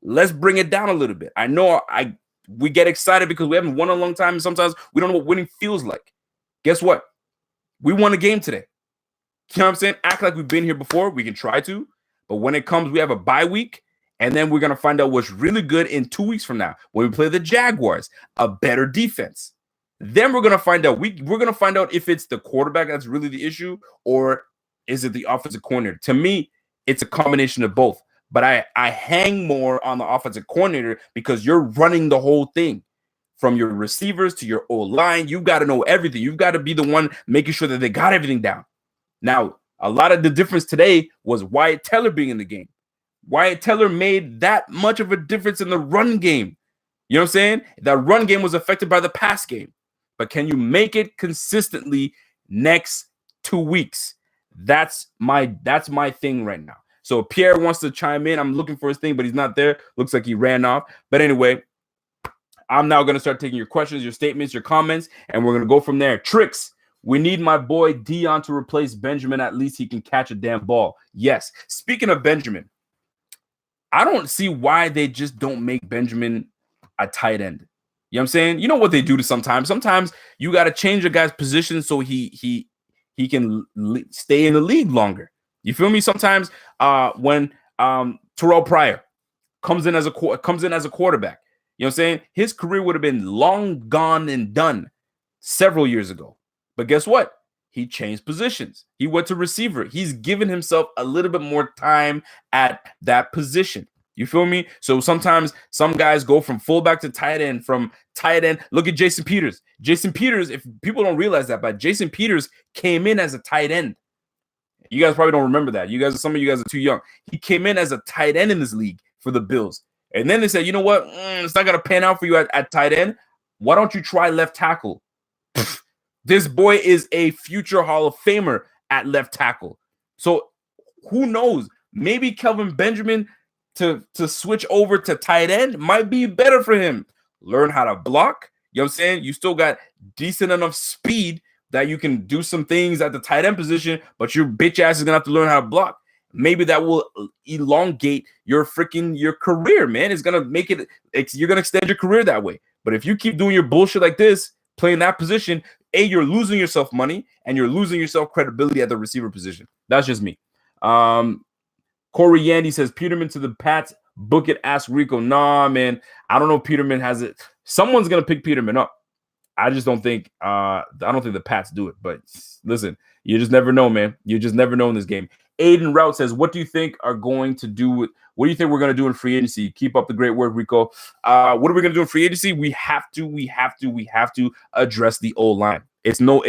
Let's bring it down a little bit. I know we get excited because we haven't won a long time, and sometimes we don't know what winning feels like. Guess what? We won a game today. You know what I'm saying? Act like we've been here before. We can try to, but when it comes, we have a bye week. And then we're going to find out what's really good in 2 weeks from now when we play the Jaguars, a better defense. Then we're going to find out. We're going to find out if it's the quarterback that's really the issue, or is it the offensive coordinator? To me, it's a combination of both. But I hang more on the offensive coordinator because you're running the whole thing. From your receivers to your O-line, you've got to know everything. You've got to be the one making sure that they got everything down. Now, a lot of the difference today was Wyatt Teller being in the game. Wyatt Teller made that much of a difference in the run game. You know what I'm saying? That run game was affected by the pass game. But can you make it consistently next 2 weeks? That's my thing right now. So Pierre wants to chime in. I'm looking for his thing, but he's not there. Looks like he ran off. But anyway, I'm now going to start taking your questions, your statements, your comments, and we're going to go from there. Tricks. We need my boy Dion to replace Benjamin. At least he can catch a damn ball. Yes. Speaking of Benjamin, I don't see why they just don't make Benjamin a tight end. You know what I'm saying? You know what they do to sometimes. Sometimes you got to change a guy's position so he can stay in the league longer. You feel me? Sometimes when Terrell Pryor comes in as a quarterback, you know what I'm saying? His career would have been long gone and done several years ago. But guess what? He changed positions. He went to receiver. He's given himself a little bit more time at that position. You feel me? So sometimes some guys go from fullback to tight end, from tight end. Look at Jason Peters. Jason Peters, if people don't realize that, but Jason Peters came in as a tight end. You guys probably don't remember that. Some of you guys are too young. He came in as a tight end in this league for the Bills. And then they said, you know what? It's not going to pan out for you at tight end. Why don't you try left tackle? This boy is a future Hall of Famer at left tackle. So who knows? Maybe Kelvin Benjamin to switch over to tight end might be better for him. Learn how to block. You know what I'm saying? You still got decent enough speed that you can do some things at the tight end position, but your bitch ass is going to have to learn how to block. Maybe that will elongate your career, man. It's going to make it, you're going to extend your career that way. But if you keep doing your bullshit like this, playing that position, you're losing yourself money and you're losing yourself credibility at the receiver position. That's just me. Corey Yandy says, Peterman to the Pats, book it, ask Rico. Nah, man, I don't know if Peterman has it. Someone's going to pick Peterman up. I just don't think the Pats do it. But listen, you just never know, man. You just never know in this game. Aiden Rout says, what do you think we're going to do in free agency? Keep up the great work, Rico. What are we going to do in free agency? We have to address the O-line. It's no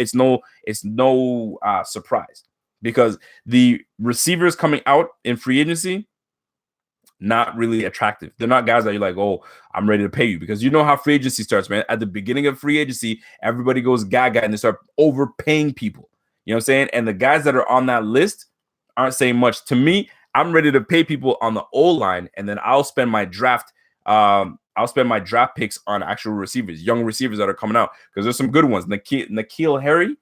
surprise, because the receivers coming out in free agency, not really attractive. They're not guys that you're like, oh, I'm ready to pay you, because you know how free agency starts, man. At the beginning of free agency, everybody goes gaga and they start overpaying people. You know what I'm saying? And the guys that are on that list aren't saying much. To me, I'm ready to pay people on the O-line, and then I'll spend my draft picks on actual receivers, young receivers that are coming out, because there's some good ones. N'Keal Harry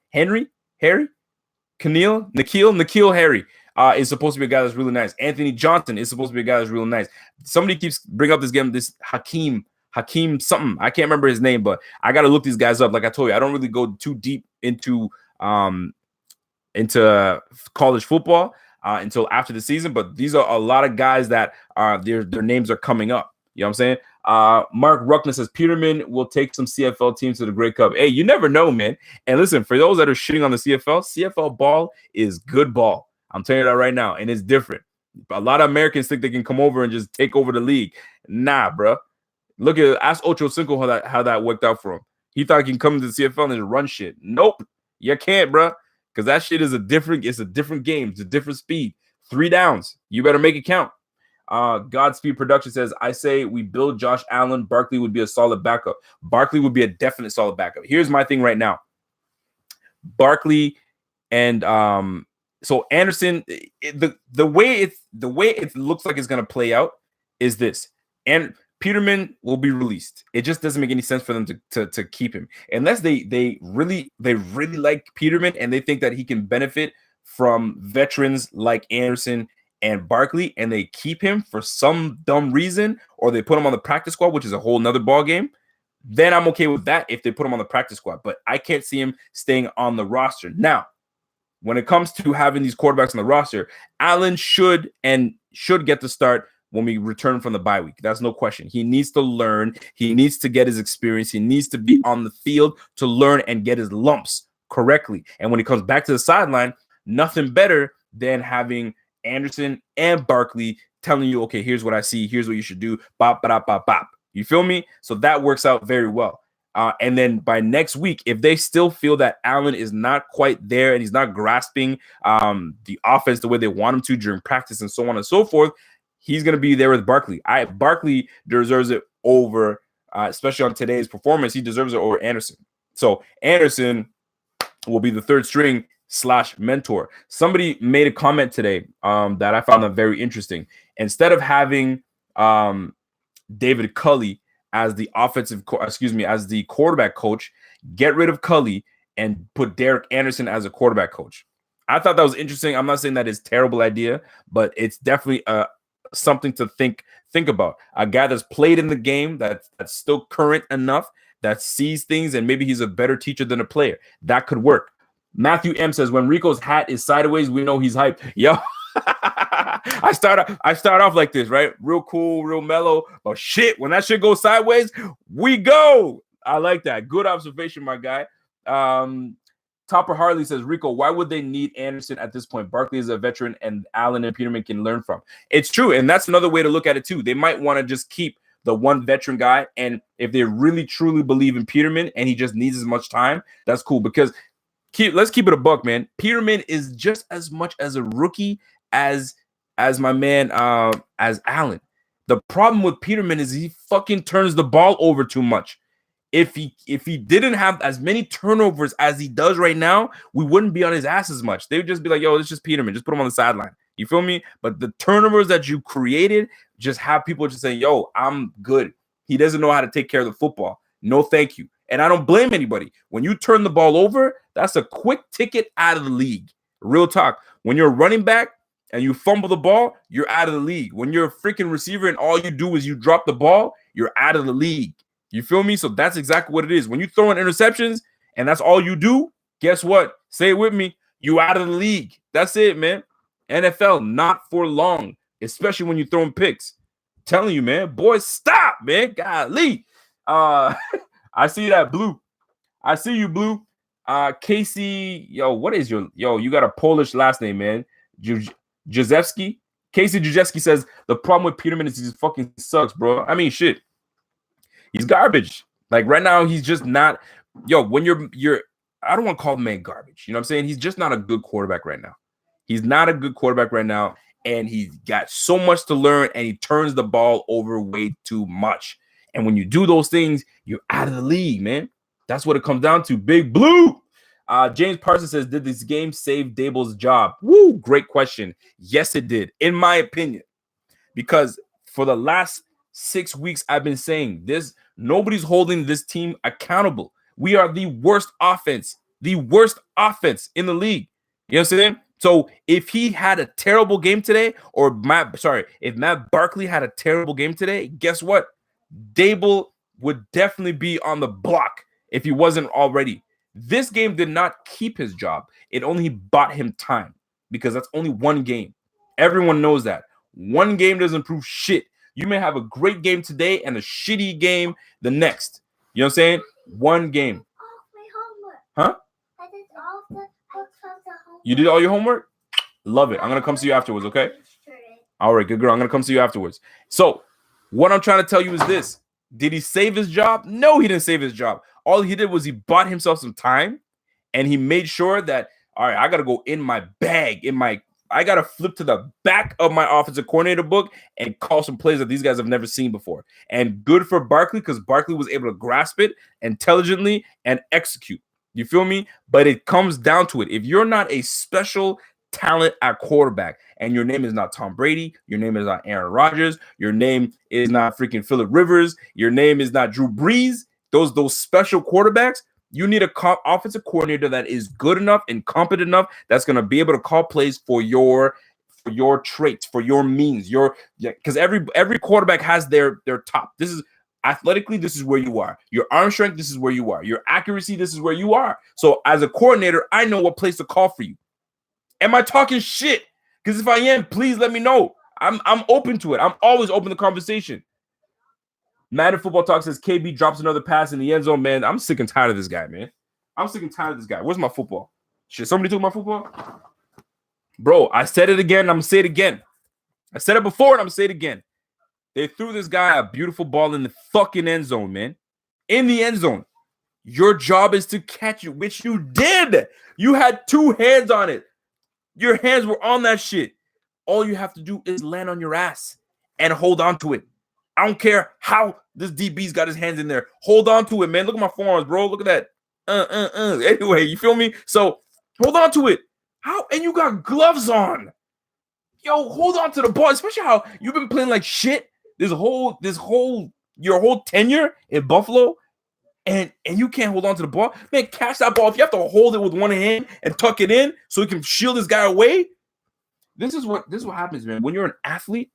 is supposed to be a guy that's really nice. Anthony Johnson is supposed to be a guy that's really nice. Somebody keeps bringing up this game, this Hakeem something. I can't remember his name, but I got to look these guys up. Like I told you, I don't really go too deep into college football until after the season, but these are a lot of guys that their names are coming up. You know what I'm saying? Mark Ruckner says Peterman will take some CFL teams to the Grey Cup. Hey, you never know, man. And listen, for those that are shitting on the CFL ball is good ball. I'm telling you that right now, and it's different. A lot of Americans think they can come over and just take over the league. Nah, bro. Ask Ocho Cinco how that worked out for him. He thought he can come to the CFL and just run shit. Nope, you can't, bro. Because that shit is a different game. It's a different speed. 3 downs. You better make it count. Godspeed Production says, I say we build Josh Allen. Barkley would be a solid backup. Barkley would be a definite solid backup. Here's my thing right now. Barkley and so Anderson, the way it looks like it's gonna play out is this. And Peterman will be released. It just doesn't make any sense for them to keep him unless they really like Peterman and they think that he can benefit from veterans like Anderson and Barkley, and they keep him for some dumb reason, or they put him on the practice squad, which is a whole nother ball game. Then I'm okay with that if they put him on the practice squad, but I can't see him staying on the roster. Now, when it comes to having these quarterbacks on the roster, Allen should get the start when we return from the bye week. That's no question. He needs to learn. He needs to get his experience. He needs to be on the field to learn and get his lumps correctly. And when he comes back to the sideline, nothing better than having Anderson and Barkley telling you, okay, here's what I see. Here's what you should do. Bop, bop, bop, bop. You feel me? So that works out very well. And then by next week, if they still feel that Allen is not quite there and he's not grasping the offense the way they want him to during practice and so on and so forth, he's going to be there with Barkley. Barkley deserves it over, especially on today's performance. He deserves it over Anderson. So Anderson will be the third string / mentor. Somebody made a comment today that I found very interesting. Instead of having David Culley as the as the quarterback coach, get rid of Culley and put Derek Anderson as a quarterback coach. I thought that was interesting. I'm not saying that is a terrible idea, but it's definitely something to think about. A guy that's played in the game, that's still current enough, that sees things, and maybe he's a better teacher than a player. That could work. Matthew M says, when Rico's hat is sideways, we know he's hyped. Yo, I start off like this, right? Real cool, real mellow. But shit, when that shit goes sideways, we go. I like that. Good observation, my guy. Topper Harley says, Rico, why would they need Anderson at this point? Barkley is a veteran, and Allen and Peterman can learn from. It's true, and that's another way to look at it too. They might want to just keep the one veteran guy, and if they really truly believe in Peterman and he just needs as much time, that's cool. Because let's keep it a buck, man. Peterman is just as much as a rookie as my man as Allen. The problem with Peterman is he fucking turns the ball over too much. If he didn't have as many turnovers as he does right now, we wouldn't be on his ass as much. They would just be like, yo, it's just Peterman. Just put him on the sideline. You feel me? But the turnovers that you created just have people just saying, yo, I'm good. He doesn't know how to take care of the football. No, thank you. And I don't blame anybody. When you turn the ball over, that's a quick ticket out of the league. Real talk. When you're a running back and you fumble the ball, you're out of the league. When you're a freaking receiver and all you do is you drop the ball, you're out of the league. You feel me? So that's exactly what it is. When you throw in interceptions and that's all you do, guess what? Say it with me. You out of the league. That's it, man. NFL, not for long, especially when you're throwing picks. I'm telling you, man. Boys, stop, man. Golly. I see that, Blue. I see you, Blue. Casey, what is you got a Polish last name, man. Juzewski. Casey Juzewski says, the problem with Peterman is he fucking sucks, bro. I mean, shit. He's garbage. Like right now, he's just not. When you're, I don't want to call the man garbage. You know what I'm saying? He's just not a good quarterback right now. He's not a good quarterback right now. and he's got so much to learn, and he turns the ball over way too much. And when you do those things, you're out of the league, man. That's what it comes down to. Big Blue. James Parsons says, did this game save Daboll's job? Woo, great question. Yes, it did, in my opinion. Because for the last 6 weeks, I've been saying this, nobody's holding this team accountable. We are the worst offense in the league. You know what I'm saying? So if he had a terrible game today, if Matt Barkley had a terrible game today, guess what? Daboll would definitely be on the block if he wasn't already. This game did not keep his job. It only bought him time because that's only one game. Everyone knows that. One game doesn't prove shit. You may have a great game today and a shitty game the next. You know what I'm saying? One game. Huh? I did all the books of the homework. You did all your homework? Love it. I'm going to come see you afterwards, okay? All right, good girl. I'm going to come see you afterwards. So what I'm trying to tell you is this. Did he save his job? No, he didn't save his job. All he did was he bought himself some time, and he made sure that, all right, I got to go in my bag, I got to flip to the back of my offensive coordinator book and call some plays that these guys have never seen before. And good for Barkley because Barkley was able to grasp it intelligently and execute. You feel me? But it comes down to it. If you're not a special talent at quarterback and your name is not Tom Brady, your name is not Aaron Rodgers, your name is not freaking Phillip Rivers, your name is not Drew Brees, those special quarterbacks, you need a offensive coordinator that is good enough and competent enough that's going to be able to call plays for your traits, for your means, because every quarterback has their top. This is athletically, this is where you are. Your arm strength, this is where you are. Your accuracy, this is where you are. So as a coordinator, I know what place to call for you. Am I talking shit? Because if I am, please let me know. I'm open to it. I'm always open to conversation. Madden Football Talk says KB drops another pass in the end zone. Man, I'm sick and tired of this guy, man. I'm sick and tired of this guy. Where's my football? Shit, somebody took my football? Bro, I said it again. I'm going to say it again. I said it before and I'm going to say it again. They threw this guy a beautiful ball in the fucking end zone, man. In the end zone. Your job is to catch it, which you did. You had two hands on it. Your hands were on that shit. All you have to do is land on your ass and hold on to it. I don't care how this DB's got his hands in there. Hold on to it, man. Look at my forearms, bro. Look at that. Anyway, you feel me? So hold on to it. How? And you got gloves on. Yo, hold on to the ball, especially how you've been playing like shit your whole tenure in Buffalo, and you can't hold on to the ball. Man, catch that ball. If you have to hold it with one hand and tuck it in so you can shield this guy away, this is what happens, man. When you're an athlete,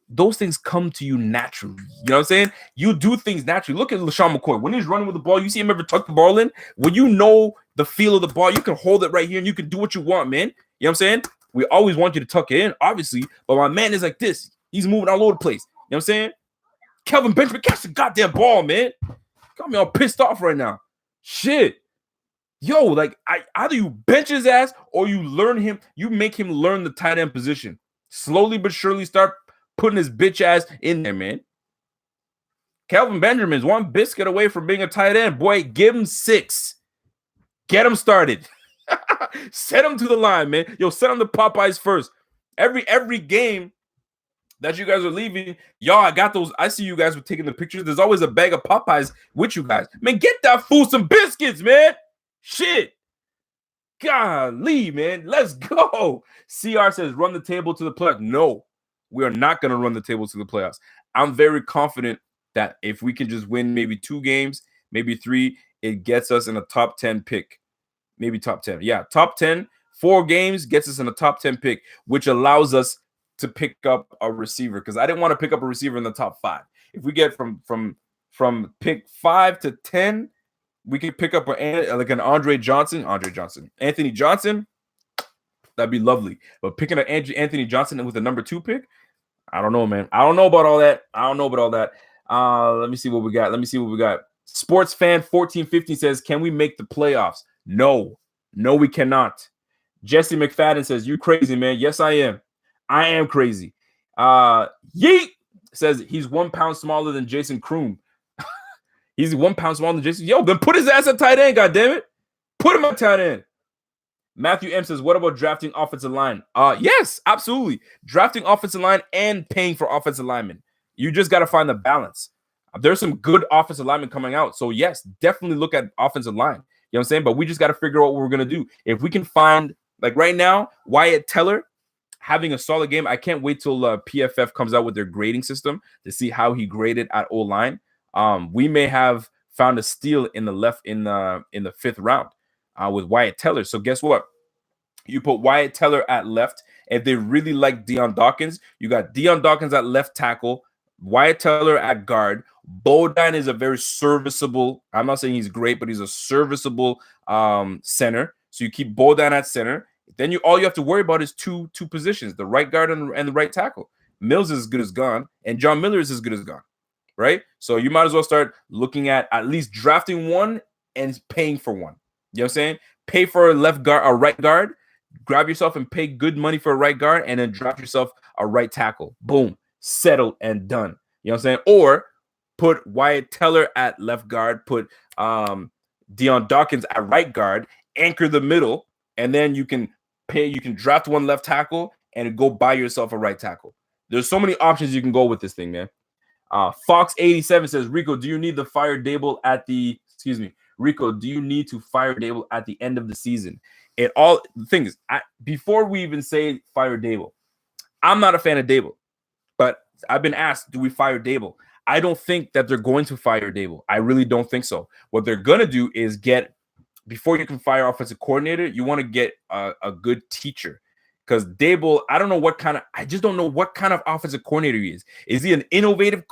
those things come to you naturally. You know what I'm saying? You do things naturally. Look at LaShawn McCoy. When he's running with the ball, you see him ever tuck the ball in? When you know the feel of the ball, you can hold it right here and you can do what you want, man. You know what I'm saying? We always want you to tuck it in, obviously, but my man is like this. He's moving all over the place. You know what I'm saying? Kelvin Benjamin, catch the goddamn ball, man. Got me all pissed off right now. Shit. Yo, like, either you bench his ass or you make him learn the tight end position. Slowly but surely start putting his bitch ass in there, man. Kelvin Benjamin's one biscuit away from being a tight end. Boy, give him 6. Get him started. Set him to the line, man. Yo, set him to Popeyes first. Every game that you guys are leaving, y'all, I got those. I see you guys were taking the pictures. There's always a bag of Popeyes with you guys. Man, get that fool some biscuits, man. Shit. Golly, man. Let's go. CR says, run the table to the playoffs. No. We are not going to run the table to the playoffs. I'm very confident that if we can just win maybe 2 games, maybe 3, it gets us in a top 10 pick. Maybe top 10. Yeah, top 10. 4 games gets us in a top 10 pick, which allows us to pick up a receiver. Because I didn't want to pick up a receiver in the top 5. If we get from pick 5 to 10, we could pick up an Anthony Johnson. That'd be lovely. But picking an Anthony Johnson with a number 2 pick, I don't know, man. I don't know about all that. Let me see what we got. Sports fan 1415 says, can we make the playoffs? No, we cannot. Jesse McFadden says, you crazy, man. Yes, I am. I am crazy. Yeet says he's 1 pound smaller than Jason Kroom. He's 1 pound smaller than Jason. Yo, then put his ass at tight end, goddammit. Put him at tight end. Matthew M says, what about drafting offensive line? Yes, absolutely. Drafting offensive line and paying for offensive linemen. You just got to find the balance. There's some good offensive linemen coming out. So, yes, definitely look at offensive line. You know what I'm saying? But we just got to figure out what we're going to do. If we can find, like right now, Wyatt Teller having a solid game. I can't wait till PFF comes out with their grading system to see how he graded at O-line. We may have found a steal in the fifth round with Wyatt Teller. So guess what? You put Wyatt Teller at left. If they really like Deion Dawkins, you got Deion Dawkins at left tackle, Wyatt Teller at guard. Bodine is a very serviceable. I'm not saying he's great, but he's a serviceable center. So you keep Bodine at center. Then all you have to worry about is two positions, the right guard and the right tackle. Mills is as good as gone, and John Miller is as good as gone, right? So you might as well start looking at least drafting one and paying for one. You know what I'm saying? Pay for a right guard, grab yourself and pay good money for a right guard, and then draft yourself a right tackle. Boom, settled and done. You know what I'm saying? Or put Wyatt Teller at left guard, put Deion Dawkins at right guard, anchor the middle, and then you can draft one left tackle and go buy yourself a right tackle. There's so many options you can go with this thing, man. Fox87 says, Rico, do you need to fire Daboll at the end of the season? The thing is, before we even say fire Daboll, I'm not a fan of Daboll, but I've been asked, do we fire Daboll? I don't think that they're going to fire Daboll. I really don't think so. What they're going to do is before you can fire offensive coordinator, you want to get a good teacher. Because Daboll, I just don't know what kind of offensive coordinator he is. Is he an innovative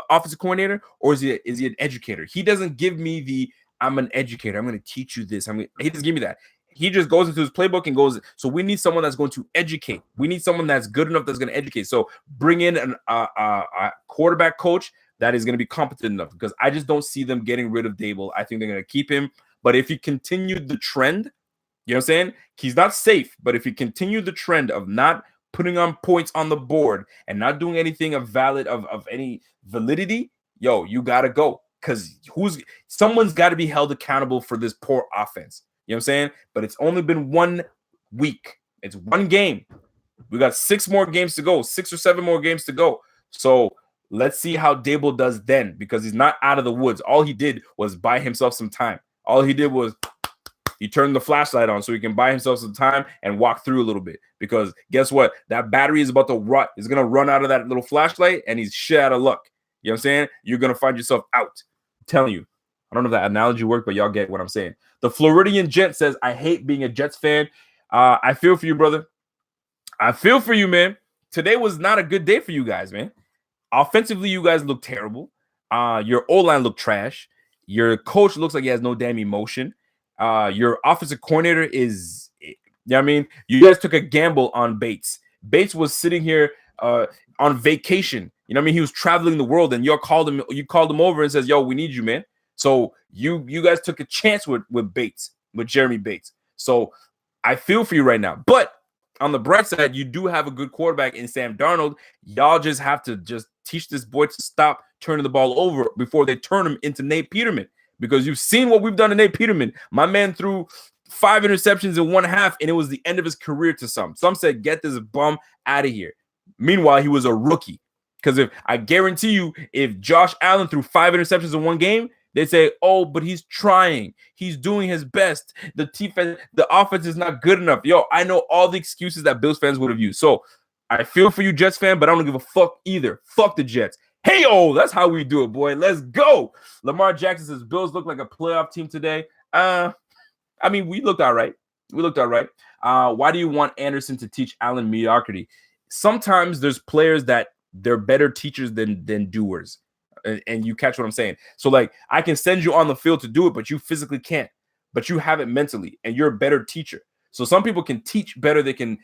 offensive coordinator, or is he an educator? He doesn't give me I'm an educator, I'm going to teach you this. He doesn't give me that. He just goes into his playbook and goes. So we need someone that's going to educate. We need someone that's good enough that's going to educate. So bring in a quarterback coach that is going to be competent enough, because I just don't see them getting rid of Daboll. I think they're going to keep him. But if he continued the trend, you know what I'm saying? He's not safe, but if he continued the trend of not putting on points on the board and not doing anything of any validity, you got to go, because someone's got to be held accountable for this poor offense. You know what I'm saying? But it's only been 1 week. It's one game. We got 6 more games to go, 6 or 7 more games to go. So let's see how Daboll does then, because he's not out of the woods. All he did was buy himself some time. All he did was he turned the flashlight on so he can buy himself some time and walk through a little bit. Because guess what? That battery is about to run. It's going to run out of that little flashlight, and he's shit out of luck. You know what I'm saying? You're going to find yourself out. I'm telling you. I don't know if that analogy worked, but y'all get what I'm saying. The Floridian Gent says, I hate being a Jets fan. I feel for you, brother. I feel for you, man. Today was not a good day for you guys, man. Offensively, you guys look terrible. Your O-line looked trash. Your coach looks like he has no damn emotion. Your offensive coordinator is, you know what I mean? You guys took a gamble on Bates. Bates was sitting here on vacation. You know what I mean? He was traveling the world, and you called him over and says, yo, we need you, man. So you guys took a chance with Bates, with Jeremy Bates. So I feel for you right now. But on the bright side, you do have a good quarterback in Sam Darnold. Y'all just have to just teach this boy to stop turning the ball over before they turn him into Nate Peterman. Because you've seen what we've done to Nate Peterman. My man threw 5 interceptions in 1/2, and it was the end of his career to some. Some said, get this bum out of here. Meanwhile, he was a rookie. Because I guarantee you, if Josh Allen threw 5 interceptions in one game, they say, oh, but he's trying. He's doing his best. The offense is not good enough. Yo, I know all the excuses that Bills fans would have used. So I feel for you, Jets fan, but I don't give a fuck either. Fuck the Jets. Hey, that's how we do it, boy. Let's go. Lamar Jackson says, Bills look like a playoff team today. We looked all right. Why do you want Anderson to teach Allen mediocrity? Sometimes there's players that they're better teachers than doers. And you catch what I'm saying. So, like, I can send you on the field to do it, but you physically can't. But you have it mentally, and you're a better teacher. So some people can teach better. They can,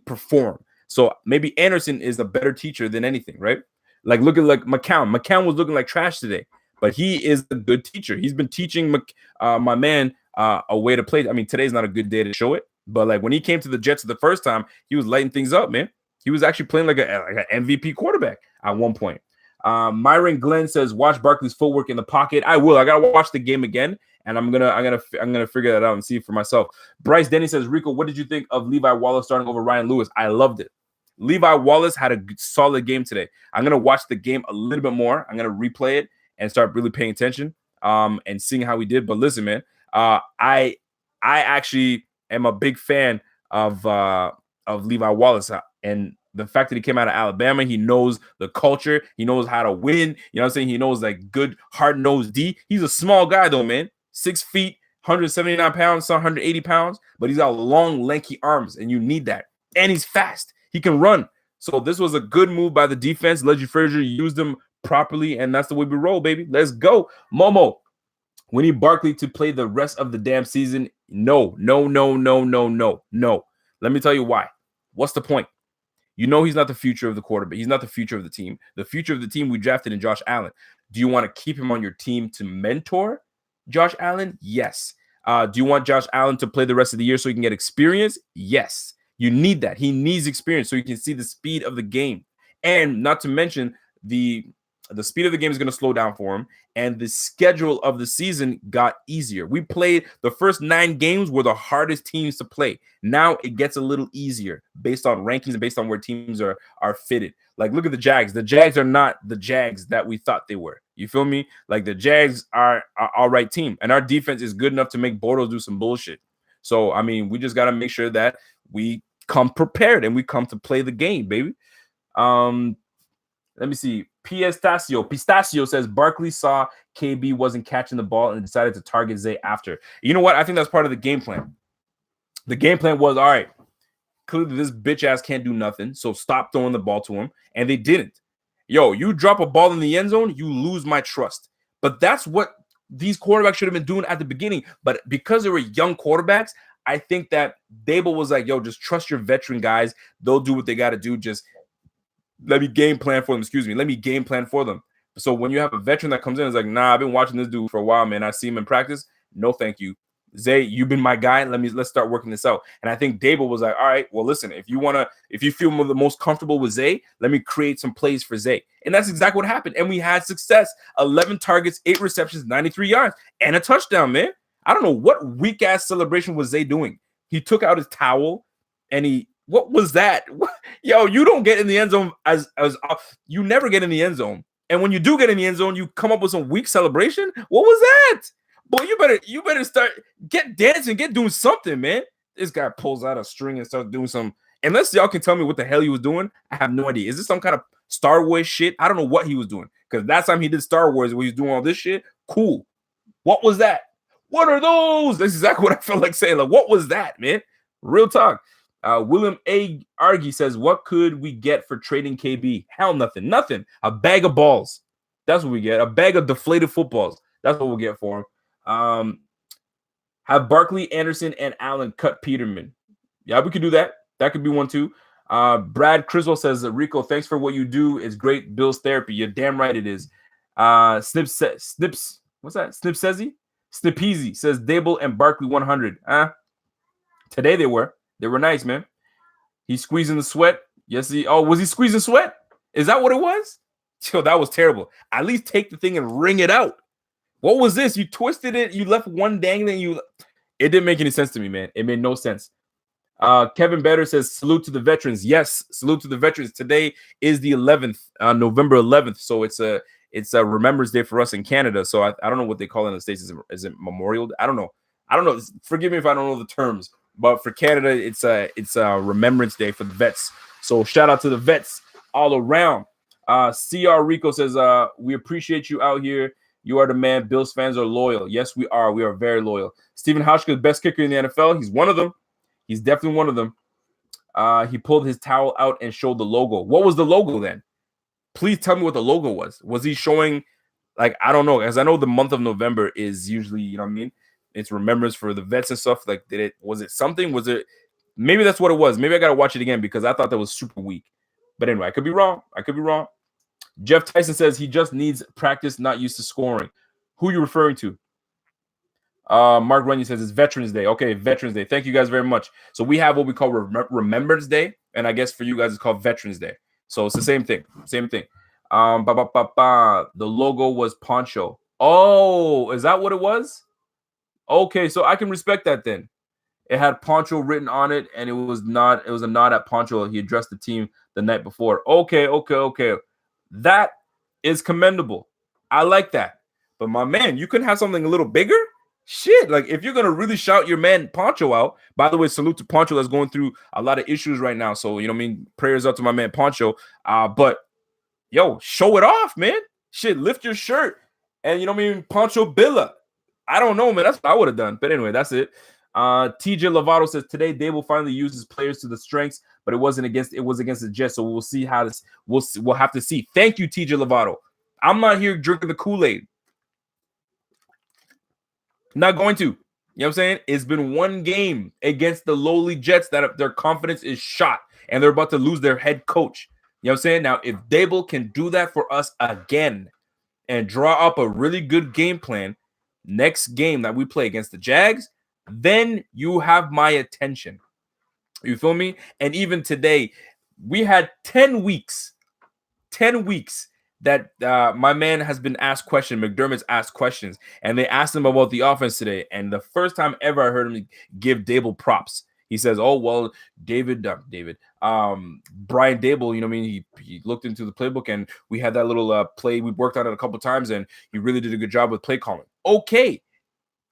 perform. So maybe Anderson is a better teacher than anything, right? Like, look at McCown. McCown was looking like trash today, but he is a good teacher. He's been teaching my man a way to play. I mean, today's not a good day to show it, but like when he came to the Jets the first time, he was lighting things up, man. He was actually playing like an MVP quarterback at one point. Myron Glenn says, watch Barkley's footwork in the pocket. I will. I gotta watch the game again, and I'm gonna figure that out and see it for myself. Bryce Denny says, Rico, what did you think of Levi Wallace starting over Ryan Lewis? I loved it. Levi Wallace had a solid game today. I'm gonna watch the game a little bit more. I'm gonna replay it and start really paying attention, and seeing how he did. But listen, man, I actually am a big fan of Levi Wallace, and the fact that he came out of Alabama, he knows the culture. He knows how to win. You know what I'm saying? He knows like good, hard-nosed D. He's a small guy though, man. 6 feet, 179 pounds, 180 pounds, but he's got long, lanky arms, and you need that. And he's fast. He can run. So this was a good move by the defense. Leggy Frazier used them properly, and that's the way we roll, baby. Let's go. Momo, we need Barkley to play the rest of the damn season. No. Let me tell you why. What's the point? You know he's not the future of the quarterback. He's not the future of the team. The future of the team we drafted in Josh Allen. Do you want to keep him on your team to mentor Josh Allen? Yes. Do you want Josh Allen to play the rest of the year so he can get experience? Yes. You need that. He needs experience so you can see the speed of the game. And not to mention the speed of the game is going to slow down for him, and the schedule of the season got easier. We played the first 9 games were the hardest teams to play. Now it gets a little easier based on rankings and based on where teams are fitted. Like, look at the Jags. The Jags are not the Jags that we thought they were. You feel me? Like, the Jags are an all right team, and our defense is good enough to make Bortles do some bullshit. So, I mean, we just got to make sure that we come prepared and we come to play the game, baby. Let me see. Pistachio says Barkley saw KB wasn't catching the ball and decided to target Zay after. You know what? I think that's part of the game plan. The game plan was, all right, clearly this bitch ass can't do nothing, so stop throwing the ball to him. And they didn't. Yo, you drop a ball in the end zone, you lose my trust. But that's what these quarterbacks should have been doing at the beginning. But because they were young quarterbacks, I think that Daboll was like, yo, just trust your veteran guys. They'll do what they got to do. Just let me game plan for them. Let me game plan for them. So when you have a veteran that comes in, it's like, nah, I've been watching this dude for a while, man. I see him in practice. No, thank you. Zay, you've been my guy. Let's start working this out. And I think Daboll was like, all right, well, listen, if you feel the most comfortable with Zay, let me create some plays for Zay. And that's exactly what happened. And we had success. 11 targets, 8 receptions, 93 yards, and a touchdown, man. I don't know what weak ass celebration was Zay doing. He took out his towel and what was that? Yo, you don't get in the end zone as you never get in the end zone. And when you do get in the end zone, you come up with some weak celebration. What was that? Boy, you better start get dancing, get doing something, man. This guy pulls out a string and starts doing some. Unless y'all can tell me what the hell he was doing, I have no idea. Is this some kind of Star Wars shit? I don't know what he was doing. Because last time he did Star Wars, where he was doing all this shit, cool. What was that? What are those? That's exactly what I felt like saying. Like, what was that, man? Real talk. William A. Argy says, what could we get for trading KB? Hell, nothing. Nothing. A bag of balls. That's what we get. A bag of deflated footballs. That's what we'll get for him. Have Barkley, Anderson, and Allen cut Peterman. Yeah, we could do that. That could be one too. Brad Criswell says, Rico, thanks for what you do. It's great Bills therapy. You're damn right it is. Snips. What's that? Snipeasy says Daboll and Barkley 100. Today they were nice, man. He's squeezing the sweat. Yes, was he squeezing sweat? Is that what it was? Yo, that was terrible. At least take the thing and wring it out. What was this? You twisted it. You left one dangling. It didn't make any sense to me, man. It made no sense. Kevin Better says, salute to the veterans. Yes, salute to the veterans. Today is the 11th, November 11th. So it's a Remembrance Day for us in Canada. So I don't know what they call it in the States. Is it Memorial? I don't know. Forgive me if I don't know the terms. But for Canada, it's a Remembrance Day for the vets. So shout out to the vets all around. CR Rico says, we appreciate you out here. You are the man. Bills fans are loyal. Yes, we are. We are very loyal. Stephen Hauschka, best kicker in the NFL. He's one of them. He's definitely one of them. He pulled his towel out and showed the logo. What was the logo then? Please tell me what the logo was. Was he showing, like, I don't know, as I know the month of November is usually, you know what I mean? It's remembrance for the vets and stuff. Like, was it something? Was it, maybe that's what it was. Maybe I got to watch it again because I thought that was super weak. But anyway, I could be wrong. Jeff Tyson says he just needs practice, not used to scoring. Who are you referring to? Mark Runyon says it's Veterans Day. Okay, Veterans Day. Thank you guys very much. So we have what we call Remembrance Day, and I guess for you guys it's called Veterans Day. So it's the same thing. The logo was Poncho. Oh, is that what it was? Okay, so I can respect that then. It had Poncho written on it, and it was a nod at Poncho. He addressed the team the night before. Okay. That is commendable. I like that. But my man, you couldn't have something a little bigger? Shit, like if you're gonna really shout your man Poncho out. By the way, salute to Poncho that's going through a lot of issues right now. So you know what I mean, prayers up to my man Poncho. But yo, show it off, man. Shit, lift your shirt. And you know what I mean, Poncho Billa. I don't know, man. That's what I would have done. But anyway, that's it. TJ Lovato says today they will finally use his players to the strengths, but it was against the Jets. So we'll see how this we'll have to see. Thank you, TJ Lovato. I'm not here drinking the Kool-Aid. Not going to. You know what I'm saying? It's been one game against the lowly Jets that their confidence is shot and they're about to lose their head coach. You know what I'm saying? Now, if Daboll can do that for us again and draw up a really good game plan next game that we play against the Jags, then you have my attention. You feel me? And even today, we had 10 weeks that my man has been asked questions. McDermott's asked questions, and they asked him about the offense today. And the first time ever I heard him give Daboll props. He says, "Oh well, Brian Daboll, you know what I mean? He looked into the playbook, and we had that little play. We worked on it a couple times, and he really did a good job with play calling." Okay,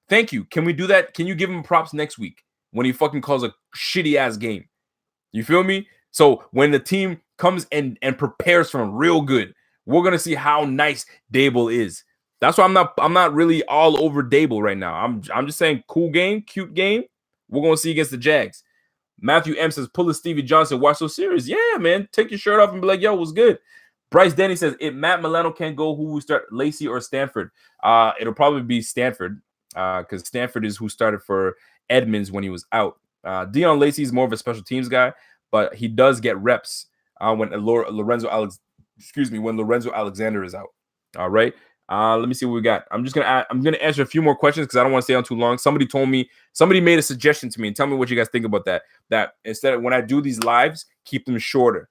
thank you. Can we do that? Can you give him props next week when he fucking calls a shitty ass game? You feel me? So when the team comes and prepares from real good, we're gonna see how nice Daboll is. That's why I'm not really all over Daboll right now. I'm just saying cool game, cute game. We're gonna see against the Jags. Matthew M says, pull a Stevie Johnson. Why so serious? Yeah, man. Take your shirt off and be like, yo, what's good? Bryce Denny says, if Matt Milano can't go, who will start, Lacey or Stanford? It'll probably be Stanford because Stanford is who started for Edmonds when he was out. Dion Lacey is more of a special teams guy, but he does get reps when Lorenzo Alexander is out. All right. Let me see what we got. I'm gonna answer a few more questions because I don't want to stay on too long. Somebody made a suggestion to me, and tell me what you guys think about that. That instead of when I do these lives, keep them shorter.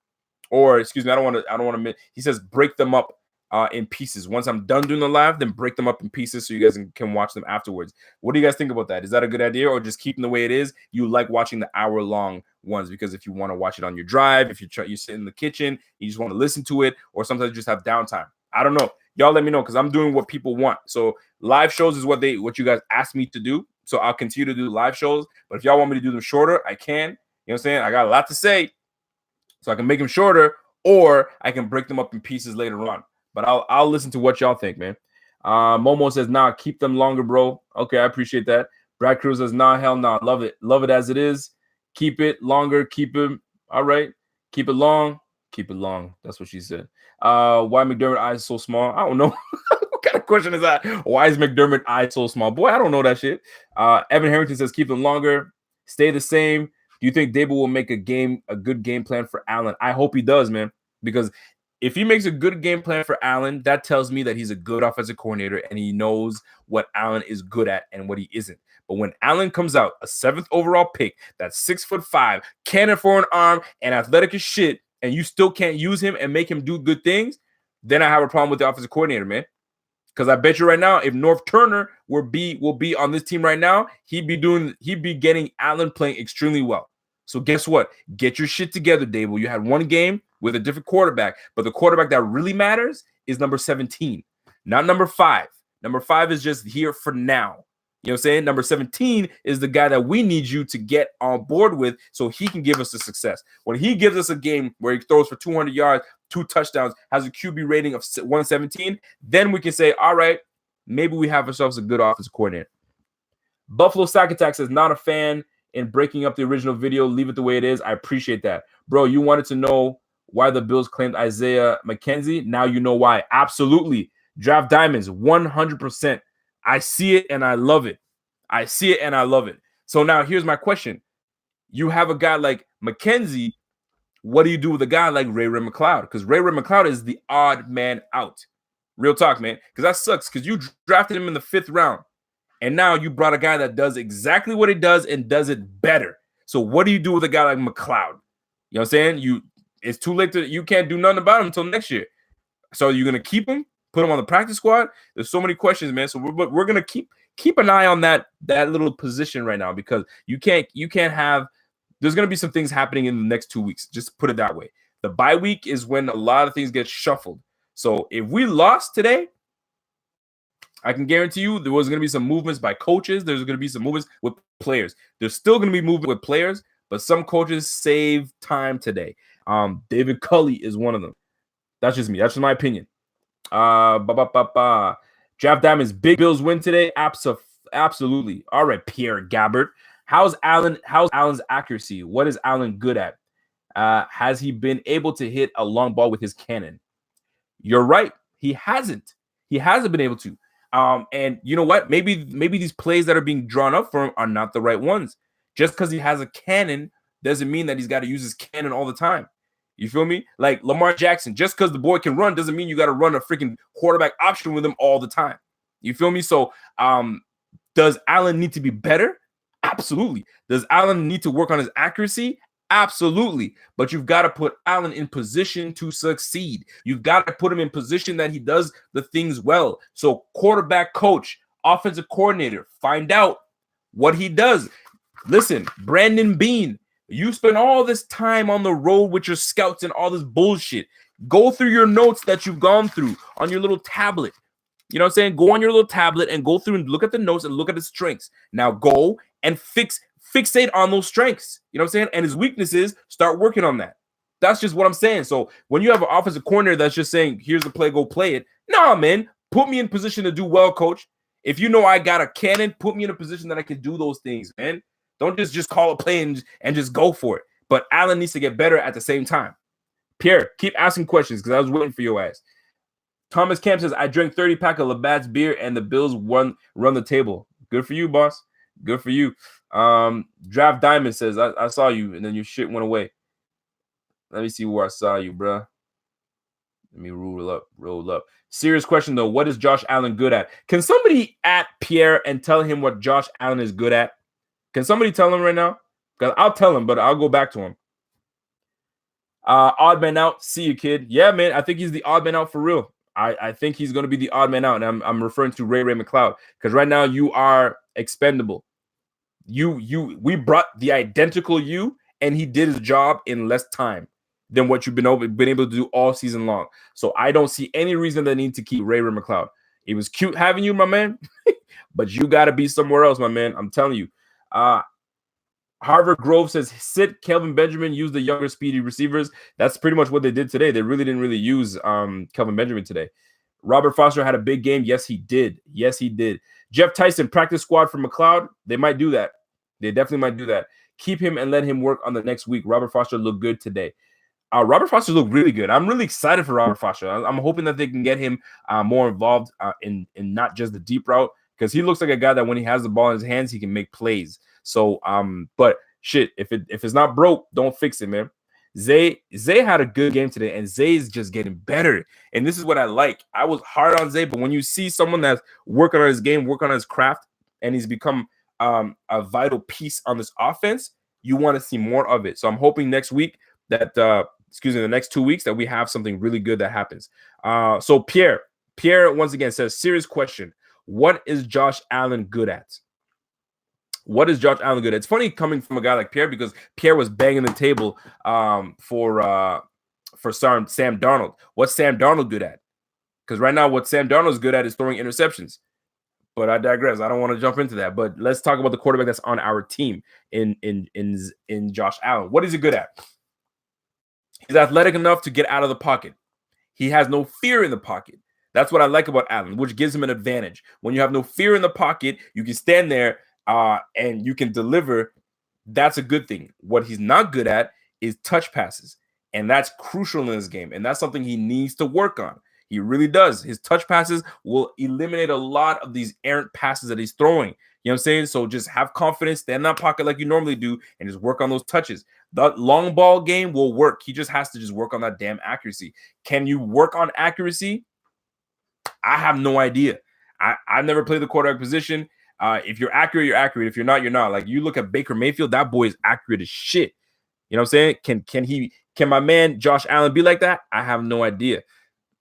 Or excuse me, I don't want to. He says break them up in pieces. Once I'm done doing the live, then break them up in pieces so you guys can watch them afterwards. What do you guys think about that? Is that a good idea, or just keep them the way it is? You like watching the hour-long ones because if you want to watch it on your drive, if you sit in the kitchen, you just want to listen to it, or sometimes you just have downtime. I don't know. Y'all let me know because I'm doing what people want. So live shows is what you guys asked me to do. So I'll continue to do live shows. But if y'all want me to do them shorter, I can. You know what I'm saying? I got a lot to say. So I can make them shorter, or I can break them up in pieces later on. But I'll listen to what y'all think, man. Momo says, nah, keep them longer, bro. Okay, I appreciate that. Brad Cruz says, nah, hell nah. Love it. Love it as it is. Keep it longer. Keep it. All right. Keep it long. Keep it long. That's what she said. Why McDermott eyes so small? I don't know. What kind of question is that? Why is McDermott eyes so small? Boy, I don't know that shit. Evan Harrington says, keep them longer. Stay the same. Do you think Daboll will make a good game plan for Allen? I hope he does, man. Because if he makes a good game plan for Allen, that tells me that he's a good offensive coordinator and he knows what Allen is good at and what he isn't. But when Allen comes out, a 7th overall pick, that's 6'5", cannon for an arm, and athletic as shit, and you still can't use him and make him do good things, then I have a problem with the offensive coordinator, man. Because I bet you right now, if North Turner will be on this team right now, he'd be getting Allen playing extremely well. So guess what? Get your shit together, Daboll. You had one game with a different quarterback, but the quarterback that really matters is number 17, not number 5. Number 5 is just here for now. You know what I'm saying? Number 17 is the guy that we need you to get on board with so he can give us the success. When he gives us a game where he throws for 200 yards, 2 touchdowns, has a QB rating of 117, then we can say, all right, maybe we have ourselves a good offensive coordinator. Buffalo Sack Attack says, not a fan in breaking up the original video. Leave it the way it is. I appreciate that. Bro, you wanted to know why the Bills claimed Isaiah McKenzie. Now you know why. Absolutely. Draft diamonds, 100%. I see it and I love it. I see it and I love it. So now here's my question. You have a guy like McKenzie. What do you do with a guy like Ray McLeod? Because Ray McLeod is the odd man out. Real talk, man. Because that sucks because you drafted him in the 5th round. And now you brought a guy that does exactly what he does and does it better. So what do you do with a guy like McLeod? You know what I'm saying? It's too late you can't do nothing about him until next year. So you're gonna keep him, put him on the practice squad? There's so many questions, man. So we're gonna keep an eye on that little position right now, because you can't have. There's gonna be some things happening in the next 2 weeks. Just put it that way. The bye week is when a lot of things get shuffled. So if we lost today, I can guarantee you there was going to be some movements by coaches. There's going to be some movements with players. There's still going to be movement with players, but some coaches save time today. David Culley is one of them. That's just me. That's just my opinion. Draft Diamonds, big Bills win today. Absolutely. All right, Pierre Gabbert. How's Allen's accuracy? What is Allen good at? Has he been able to hit a long ball with his cannon? You're right. He hasn't. He hasn't been able to. And you know what? Maybe these plays that are being drawn up for him are not the right ones. Just because he has a cannon doesn't mean that he's got to use his cannon all the time. You feel me? Like Lamar Jackson, just because the boy can run doesn't mean you got to run a freaking quarterback option with him all the time. You feel me? So does Allen need to be better? Absolutely. Does Allen need to work on his accuracy? Absolutely. But you've got to put Allen in position to succeed. You've got to put him in position that he does the things well. So quarterback coach, offensive coordinator, find out what he does. Listen, Brandon Beane, you spend all this time on the road with your scouts and all this bullshit. Go through your notes that you've gone through on your little tablet. You know what I'm saying? Go on your little tablet and go through and look at the notes and look at the strengths. Now go and fixate on those strengths. You know what I'm saying? And his weaknesses, start working on that. That's just what I'm saying. So when you have an offensive coordinator that's just saying, here's the play, go play it. Nah, man, put me in position to do well, coach. If you know I got a cannon, put me in a position that I can do those things, man. Don't just call a play and just go for it. But Allen needs to get better at the same time. Pierre, keep asking questions because I was waiting for your ass. Thomas Camp says, I drank 30 pack of Labatt's beer and the Bills run the table. Good for you, boss. Good for you. Draft Diamond says, I saw you and then your shit went away. Let me see where I saw you, bro. Let me roll up. Serious question, though. What is Josh Allen good at? Can somebody at Pierre and tell him what Josh Allen is good at? Can somebody tell him right now? Because I'll tell him, but I'll go back to him. Odd man out. See you, kid. Yeah, man. I think he's the odd man out for real. I think he's going to be the odd man out. And I'm referring to Ray McLeod. Because right now you are expendable. We brought the identical you, and he did his job in less time than what you've been able to do all season long. So I don't see any reason they need to keep Ray McLeod. It was cute having you, my man, but you got to be somewhere else, my man. I'm telling you. Harvard Grove says, sit Kelvin Benjamin, use the younger speedy receivers. That's pretty much what they did today. They really didn't use Kelvin Benjamin today. Robert Foster had a big game. Yes, he did. Jeff Tyson, practice squad for McLeod. They might do that. They definitely might do that. Keep him and let him work on the next week. Robert Foster looked good today. Robert Foster looked really good. I'm really excited for Robert Foster. I'm hoping that they can get him more involved in not just the deep route, because he looks like a guy that when he has the ball in his hands, he can make plays. So, but shit, if it's not broke, don't fix it, man. Zay had a good game today, and Zay's just getting better. And this is what I like. I was hard on Zay, but when you see someone that's working on his game, working on his craft, and he's become a vital piece on this offense, you want to see more of it. So I'm hoping next week that, the next 2 weeks that we have something really good that happens. So Pierre once again says, serious question. What is Josh Allen good at? What is Josh Allen good at? It's funny coming from a guy like Pierre, because Pierre was banging the table for Sam Darnold. What's Sam Darnold good at? Because right now what Sam Darnold is good at is throwing interceptions. But I digress. I don't want to jump into that. But let's talk about the quarterback that's on our team in Josh Allen. What is he good at? He's athletic enough to get out of the pocket. He has no fear in the pocket. That's what I like about Allen, which gives him an advantage. When you have no fear in the pocket, you can stand there and you can deliver. That's a good thing. What he's not good at is touch passes. And that's crucial in this game. And that's something he needs to work on. He really does. His touch passes will eliminate a lot of these errant passes that he's throwing. You know what I'm saying? So just have confidence, stand in that pocket like you normally do, and just work on those touches. The long ball game will work. He just has to just work on that damn accuracy. Can you work on accuracy? I have no idea. I've never played the quarterback position. If you're accurate, you're accurate. If you're not, you're not. Like, you look at Baker Mayfield, that boy is accurate as shit. You know what I'm saying? Can my man Josh Allen be like that? I have no idea.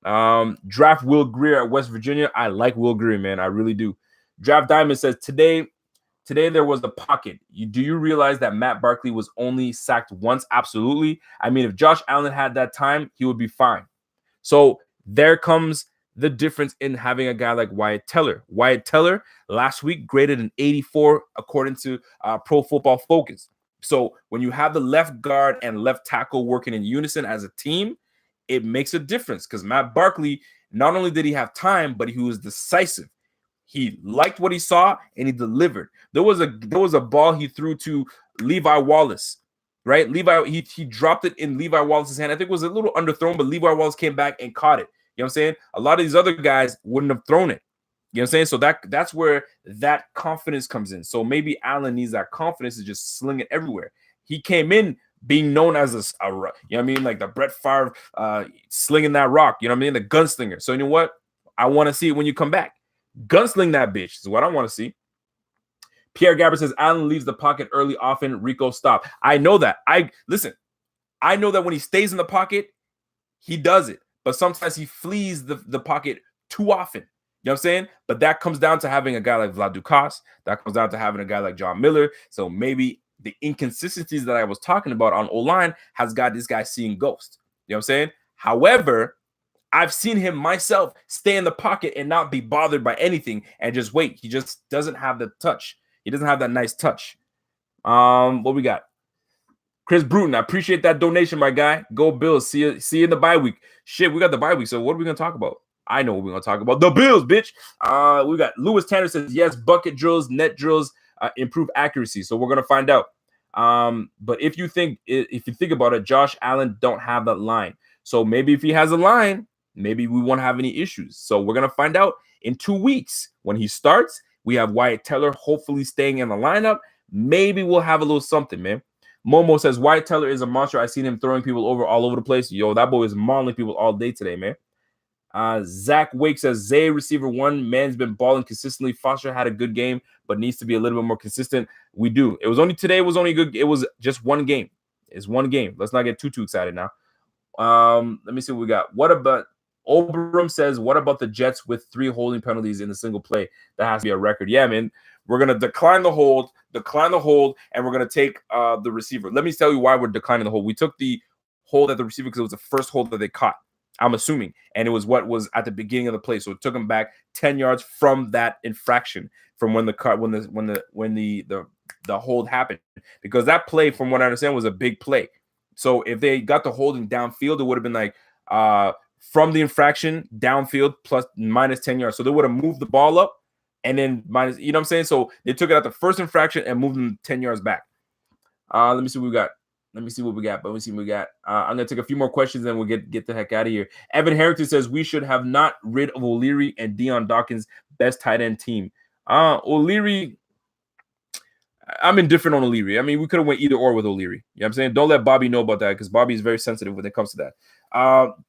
Draft Will Greer at West Virginia. I like Will Greer, man. I really do. Draft Diamond says today there was a pocket. Do you realize that Matt Barkley was only sacked once? Absolutely. I mean, if Josh Allen had that time, he would be fine. So there comes the difference in having a guy like Wyatt Teller. Wyatt Teller last week graded an 84 according to Pro Football Focus. So when you have the left guard and left tackle working in unison as a team, it makes a difference because Matt Barkley, not only did he have time, but he was decisive. He liked what he saw and he delivered. There was a ball he threw to Levi Wallace, right? He dropped it in Levi Wallace's hand. I think it was a little underthrown, but Levi Wallace came back and caught it. You know what I'm saying? A lot of these other guys wouldn't have thrown it. You know what I'm saying? So that's where that confidence comes in. So maybe Allen needs that confidence to just sling it everywhere. He came in being known as a you know what I mean? Like the Brett Favre slinging that rock. You know what I mean? The gunslinger. So you know what? I want to see it when you come back. Gunsling that bitch is what I want to see. Pierre Gabbard says Allen leaves the pocket early often. Rico stop. I know that. I know that when he stays in the pocket, he does it. But sometimes he flees the pocket too often. You know what I'm saying? But that comes down to having a guy like Vlad Dukas. That comes down to having a guy like John Miller. So maybe the inconsistencies that I was talking about on O-line has got this guy seeing ghosts. You know what I'm saying? However, I've seen him myself stay in the pocket and not be bothered by anything and just wait. He just doesn't have the touch. He doesn't have that nice touch. What we got? Chris Bruton, I appreciate that donation, my guy. Go Bills. See you in the bye week. Shit, we got the bye week. So what are we gonna talk about? I know what we're gonna talk about. The Bills, bitch. We got Lewis Tanner says yes. Bucket drills, net drills, improve accuracy. So we're gonna find out. But if you think about it, Josh Allen don't have that line. So maybe if he has a line, maybe we won't have any issues. So we're going to find out in 2 weeks. When he starts, we have Wyatt Teller hopefully staying in the lineup. Maybe we'll have a little something, man. Momo says Wyatt Teller is a monster. I seen him throwing people all over the place. Yo, that boy is mauling people all day today, man. Zach Wake says Zay receiver 1. Man's been balling consistently. Foster had a good game, but needs to be a little bit more consistent. We do. It was only today. It was only good. It was just one game. It's one game. Let's not get too excited now. Let me see what we got. What about Oberum says, what about the Jets with 3 holding penalties in a single play? That has to be a record. Yeah, man. We're going to decline the hold, and we're going to take the receiver. Let me tell you why we're declining the hold. We took the hold at the receiver because it was the first hold that they caught, I'm assuming. And it was what was at the beginning of the play. So it took them back 10 yards from that infraction, from when the hold happened. Because that play, from what I understand, was a big play. So if they got the holding downfield, it would have been like from the infraction downfield plus minus 10 yards. So they would have moved the ball up and then minus, you know what I'm saying? So they took it at the first infraction and moved them 10 yards back. Let me see what we got. I'm going to take a few more questions and we'll get the heck out of here. Evan Harrington says we should have not rid of O'Leary and Deion Dawkins, best tight end team. O'Leary, I'm indifferent on O'Leary. I mean, we could have went either or with O'Leary. You know what I'm saying? Don't let Bobby know about that because Bobby is very sensitive when it comes to that.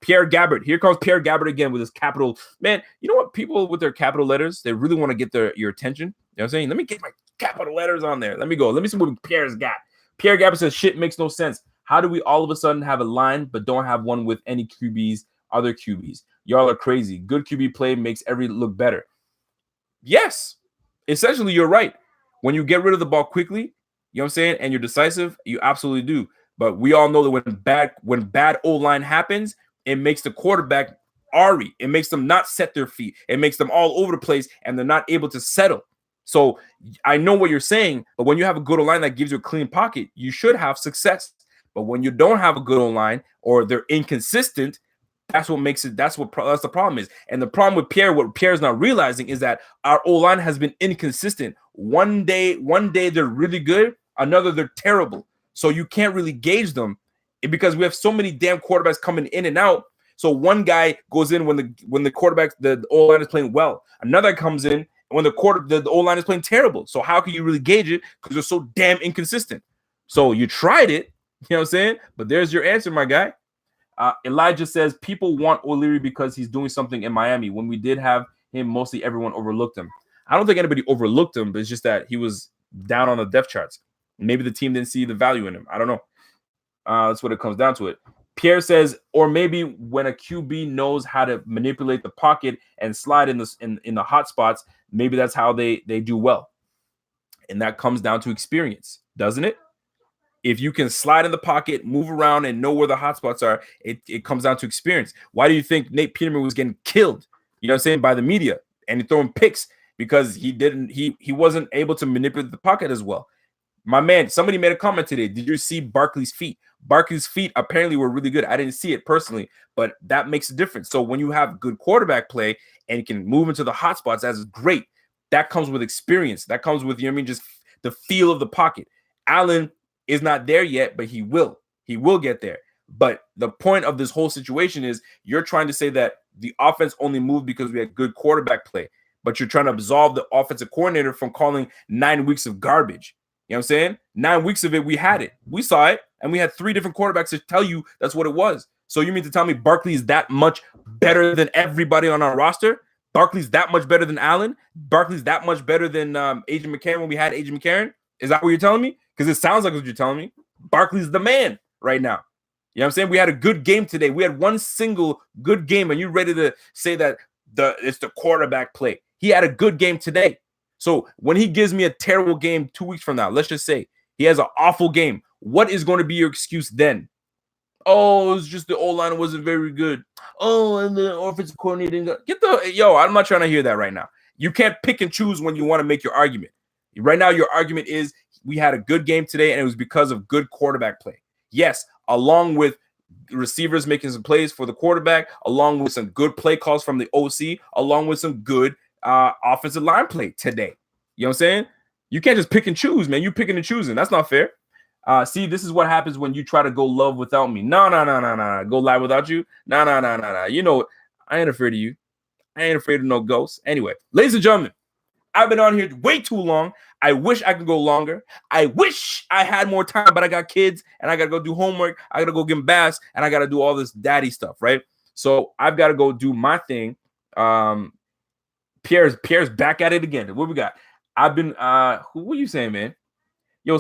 Pierre Gabbard. Here comes Pierre Gabbard again with his capital. Man, you know what? People with their capital letters, they really want to get your attention. You know what I'm saying? Let me get my capital letters on there. Let me go. Let me see what Pierre's got. Pierre Gabbard says, shit makes no sense. How do we all of a sudden have a line but don't have one with any QBs, other QBs? Y'all are crazy. Good QB play makes every look better. Yes. Essentially, you're right. When you get rid of the ball quickly, you know what I'm saying, and you're decisive, you absolutely do. But we all know that when bad O-line happens, it makes the quarterback Ari. It makes them not set their feet. It makes them all over the place, and they're not able to settle. So I know what you're saying, but when you have a good O-line that gives you a clean pocket, you should have success. But when you don't have a good O-line or they're inconsistent, that's what makes it. That's the problem is. And the problem with Pierre, what Pierre's not realizing is that our O-line has been inconsistent. One day they're really good, another they're terrible. So you can't really gauge them because we have so many damn quarterbacks coming in and out. So one guy goes in when the quarterback, the O-line is playing well. Another comes in when the O-line is playing terrible. So how can you really gauge it? Because they're so damn inconsistent. So you tried it, you know what I'm saying? But there's your answer, my guy. Elijah says people want O'Leary because he's doing something in Miami. When we did have him, mostly everyone overlooked him. I don't think anybody overlooked him, but it's just that he was down on the depth charts. Maybe the team didn't see the value in him. I don't know. That's what it comes down to it. Pierre says, or maybe when a QB knows how to manipulate the pocket and slide in the hot spots, maybe that's how they do well. And that comes down to experience, doesn't it? If you can slide in the pocket, move around, and know where the hot spots are, it comes down to experience. Why do you think Nate Peterman was getting killed? You know what I'm saying? By the media and throwing picks because he wasn't able to manipulate the pocket as well. My man, somebody made a comment today. Did you see Barkley's feet? Barkley's feet apparently were really good. I didn't see it personally, but that makes a difference. So when you have good quarterback play and you can move into the hot spots, that's great. That comes with experience. That comes with, you know what I mean, just the feel of the pocket. Allen is not there yet, but he will. He will get there. But the point of this whole situation is you're trying to say that the offense only moved because we had good quarterback play, but you're trying to absolve the offensive coordinator from calling 9 weeks of garbage. You know what I'm saying? 9 weeks of it, we had it. We saw it, and we had 3 different quarterbacks to tell you that's what it was. So you mean to tell me Barkley is that much better than everybody on our roster? Barkley's that much better than Allen? Barkley's that much better than Agent McCarron when we had Agent McCarron? Is that what you're telling me? Because it sounds like what you're telling me. Barkley's the man right now. You know what I'm saying? We had a good game today. We had one single good game, and you're ready to say that it's the quarterback play. He had a good game today. So when he gives me a terrible game 2 weeks from now, let's just say he has an awful game, what is going to be your excuse then? Oh, it's just the O-line wasn't very good. Oh, and the offensive coordinator didn't I'm not trying to hear that right now. You can't pick and choose when you want to make your argument. Right now, your argument is we had a good game today, and it was because of good quarterback play. Yes, along with receivers making some plays for the quarterback, along with some good play calls from the OC, along with some good offensive line play today. You know what I'm saying? You can't just pick and choose, man. You picking and choosing. That's not fair. See, this is what happens when you try to go love without me. No. Go live without you? No. You know, I ain't afraid of you. I ain't afraid of no ghosts. Anyway, ladies and gentlemen, I've been on here way too long. I wish I could go longer. I wish I had more time, but I got kids and I got to go do homework. I got to go give them baths and I got to do all this daddy stuff, right? So I've got to go do my thing. Pierre's back at it again. What we got? I've been what are you saying, man? Yo,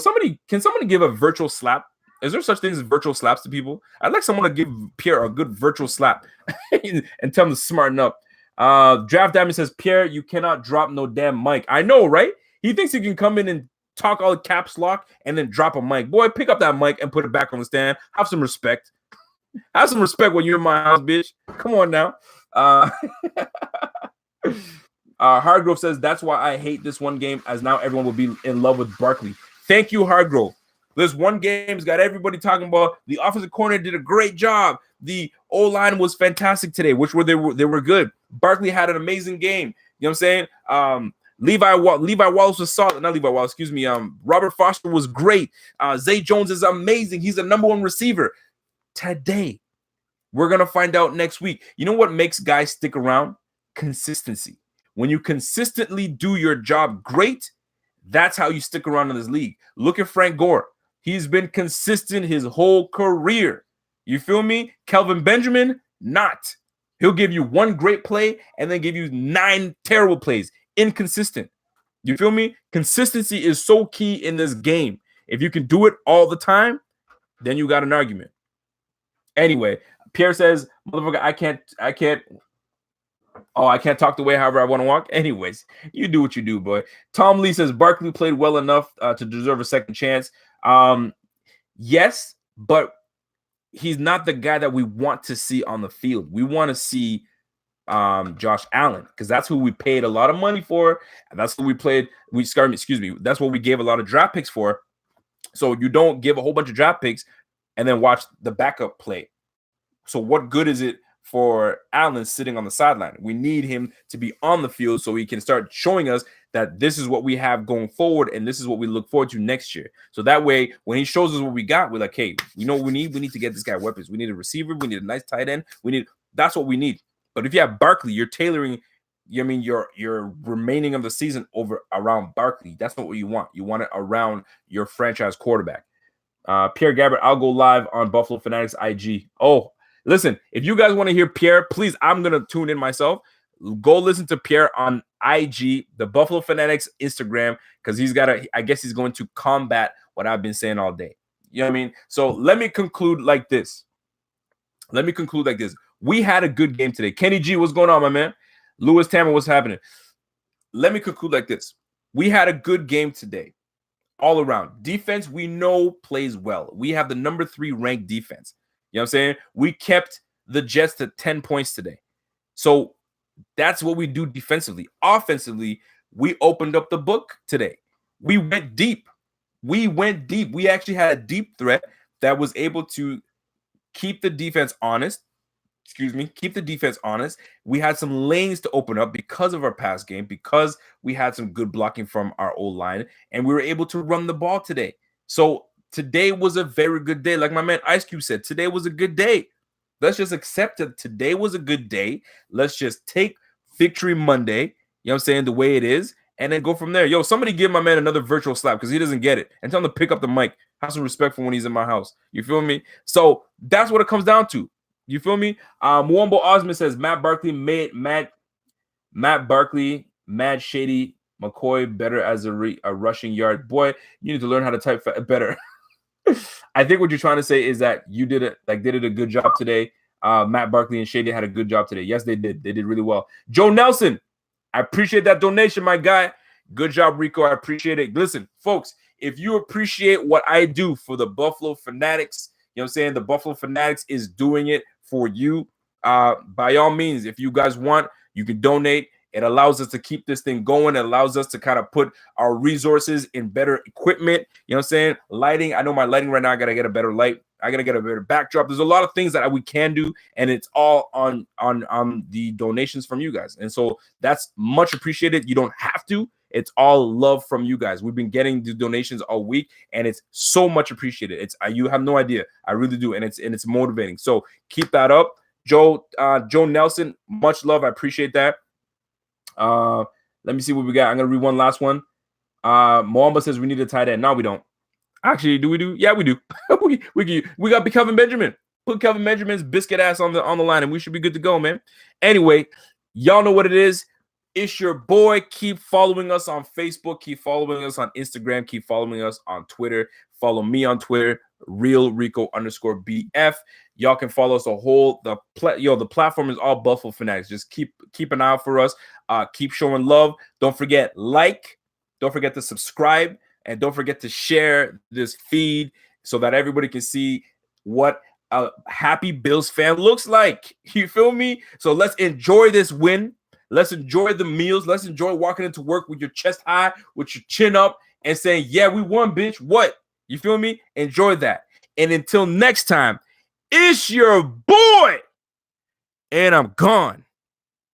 can somebody give a virtual slap? Is there such things as virtual slaps to people? I'd like someone to give Pierre a good virtual slap and tell him to smarten up. Draft Diamond says, Pierre, you cannot drop no damn mic. I know, right? He thinks he can come in and talk all caps lock and then drop a mic. Boy, pick up that mic and put it back on the stand. Have some respect. Have some respect when you're in my house, bitch. Come on now. Hardgrove says, that's why I hate this one game, as now everyone will be in love with Barkley. Thank you, Hardgrove. This one game's got everybody talking about the offensive corner did a great job. The O-line was fantastic today, which they were good. Barkley had an amazing game. You know what I'm saying? Levi Wallace was solid. Not Levi Wallace, excuse me. Robert Foster was great. Zay Jones is amazing. He's the number one receiver. Today, we're going to find out next week. You know what makes guys stick around? Consistency. When you consistently do your job great, that's how you stick around in this league. Look at Frank Gore. He's been consistent his whole career. You feel me? Kelvin Benjamin, not. He'll give you one great play and then give you 9 terrible plays. Inconsistent. You feel me? Consistency is so key in this game. If you can do it all the time, then you got an argument. Anyway, Pierre says, motherfucker, I can't talk the way however I want to walk. Anyways, you do what you do, boy. Tom Lee says Barkley played well enough to deserve a second chance. Yes, but he's not the guy that we want to see on the field. We want to see Josh Allen, because that's who we paid a lot of money for, and that's who that's what we gave a lot of draft picks for. So you don't give a whole bunch of draft picks and then watch the backup play. So what good is it for Allen sitting on the sideline? We need him to be on the field so he can start showing us that this is what we have going forward and this is what we look forward to next year. So that way, when he shows us what we got, we're like, hey, you know what we need? We need to get this guy weapons. We need a receiver. We need a nice tight end. That's what we need. But if you have Barkley, you're tailoring, your remaining of the season around Barkley. That's not what you want. You want it around your franchise quarterback. Pierre Gabbert, I'll go live on Buffalo Fanatics IG. Oh, listen, if you guys want to hear Pierre, please, I'm going to tune in myself. Go listen to Pierre on IG, the Buffalo Fanatics Instagram, because I guess he's going to combat what I've been saying all day. You know what I mean? So let me conclude like this. Let me conclude like this. We had a good game today. Kenny G, what's going on, my man? Lewis Tammer, what's happening? Let me conclude like this. We had a good game today. All around. Defense, we know plays well. We have the number 3 ranked defense. You know what I'm saying? We kept the Jets to 10 points today. So that's what we do defensively. Offensively, we opened up the book today. We went deep. We actually had a deep threat that was able to keep the defense honest. Keep the defense honest. We had some lanes to open up because of our pass game, because we had some good blocking from our O-line, and we were able to run the ball today. So today was a very good day. Like my man Ice Cube said, today was a good day. Let's just accept that today was a good day. Let's just take Victory Monday, you know what I'm saying, the way it is, and then go from there. Yo, somebody give my man another virtual slap because he doesn't get it. And tell him to pick up the mic. Have some respect for when he's in my house. You feel me? So that's what it comes down to. You feel me? Mwambo Osman says Matt Barkley, Mad Shady, McCoy better as a rushing yard. Boy, you need to learn how to type better. I think what you're trying to say is that you did it a good job today. Matt Barkley and Shady had a good job today. Yes, they did. They did really well. Joe Nelson, I appreciate that donation, my guy. Good job, Rico. I appreciate it. Listen, folks, if you appreciate what I do for the Buffalo Fanatics, you know what I'm saying? The Buffalo Fanatics is doing it for you. By all means, if you guys want, you can donate. It allows us to keep this thing going. It allows us to kind of put our resources in better equipment. You know what I'm saying? Lighting. I know my lighting right now, I got to get a better light. I got to get a better backdrop. There's a lot of things that we can do, and it's all on the donations from you guys. And so that's much appreciated. You don't have to. It's all love from you guys. We've been getting the donations all week, and it's so much appreciated. It's you have no idea. I really do, and it's motivating. So keep that up, Joe Nelson. Much love. I appreciate that. Let me see what we got. I'm gonna read one last one. Moamba says we need a tight end. No, we don't. Actually, do we do? Yeah, we do. we got Kelvin Benjamin. Put Kelvin Benjamin's biscuit ass on the line, and we should be good to go, man. Anyway, y'all know what it is. It's your boy. Keep following us on Facebook. Keep following us on Instagram. Keep following us on Twitter. Follow me on Twitter, RealRico_BF. Y'all can follow us the platform is all Buffalo Fanatics. Just keep an eye out for us. Keep showing love. Don't forget Don't forget to subscribe, and don't forget to share this feed so that everybody can see what a happy Bills fan looks like. You feel me? So let's enjoy this win. Let's enjoy the meals. Let's enjoy walking into work with your chest high, with your chin up, and saying, yeah, we won, bitch. What? You feel me? Enjoy that. And until next time, it's your boy, and I'm gone.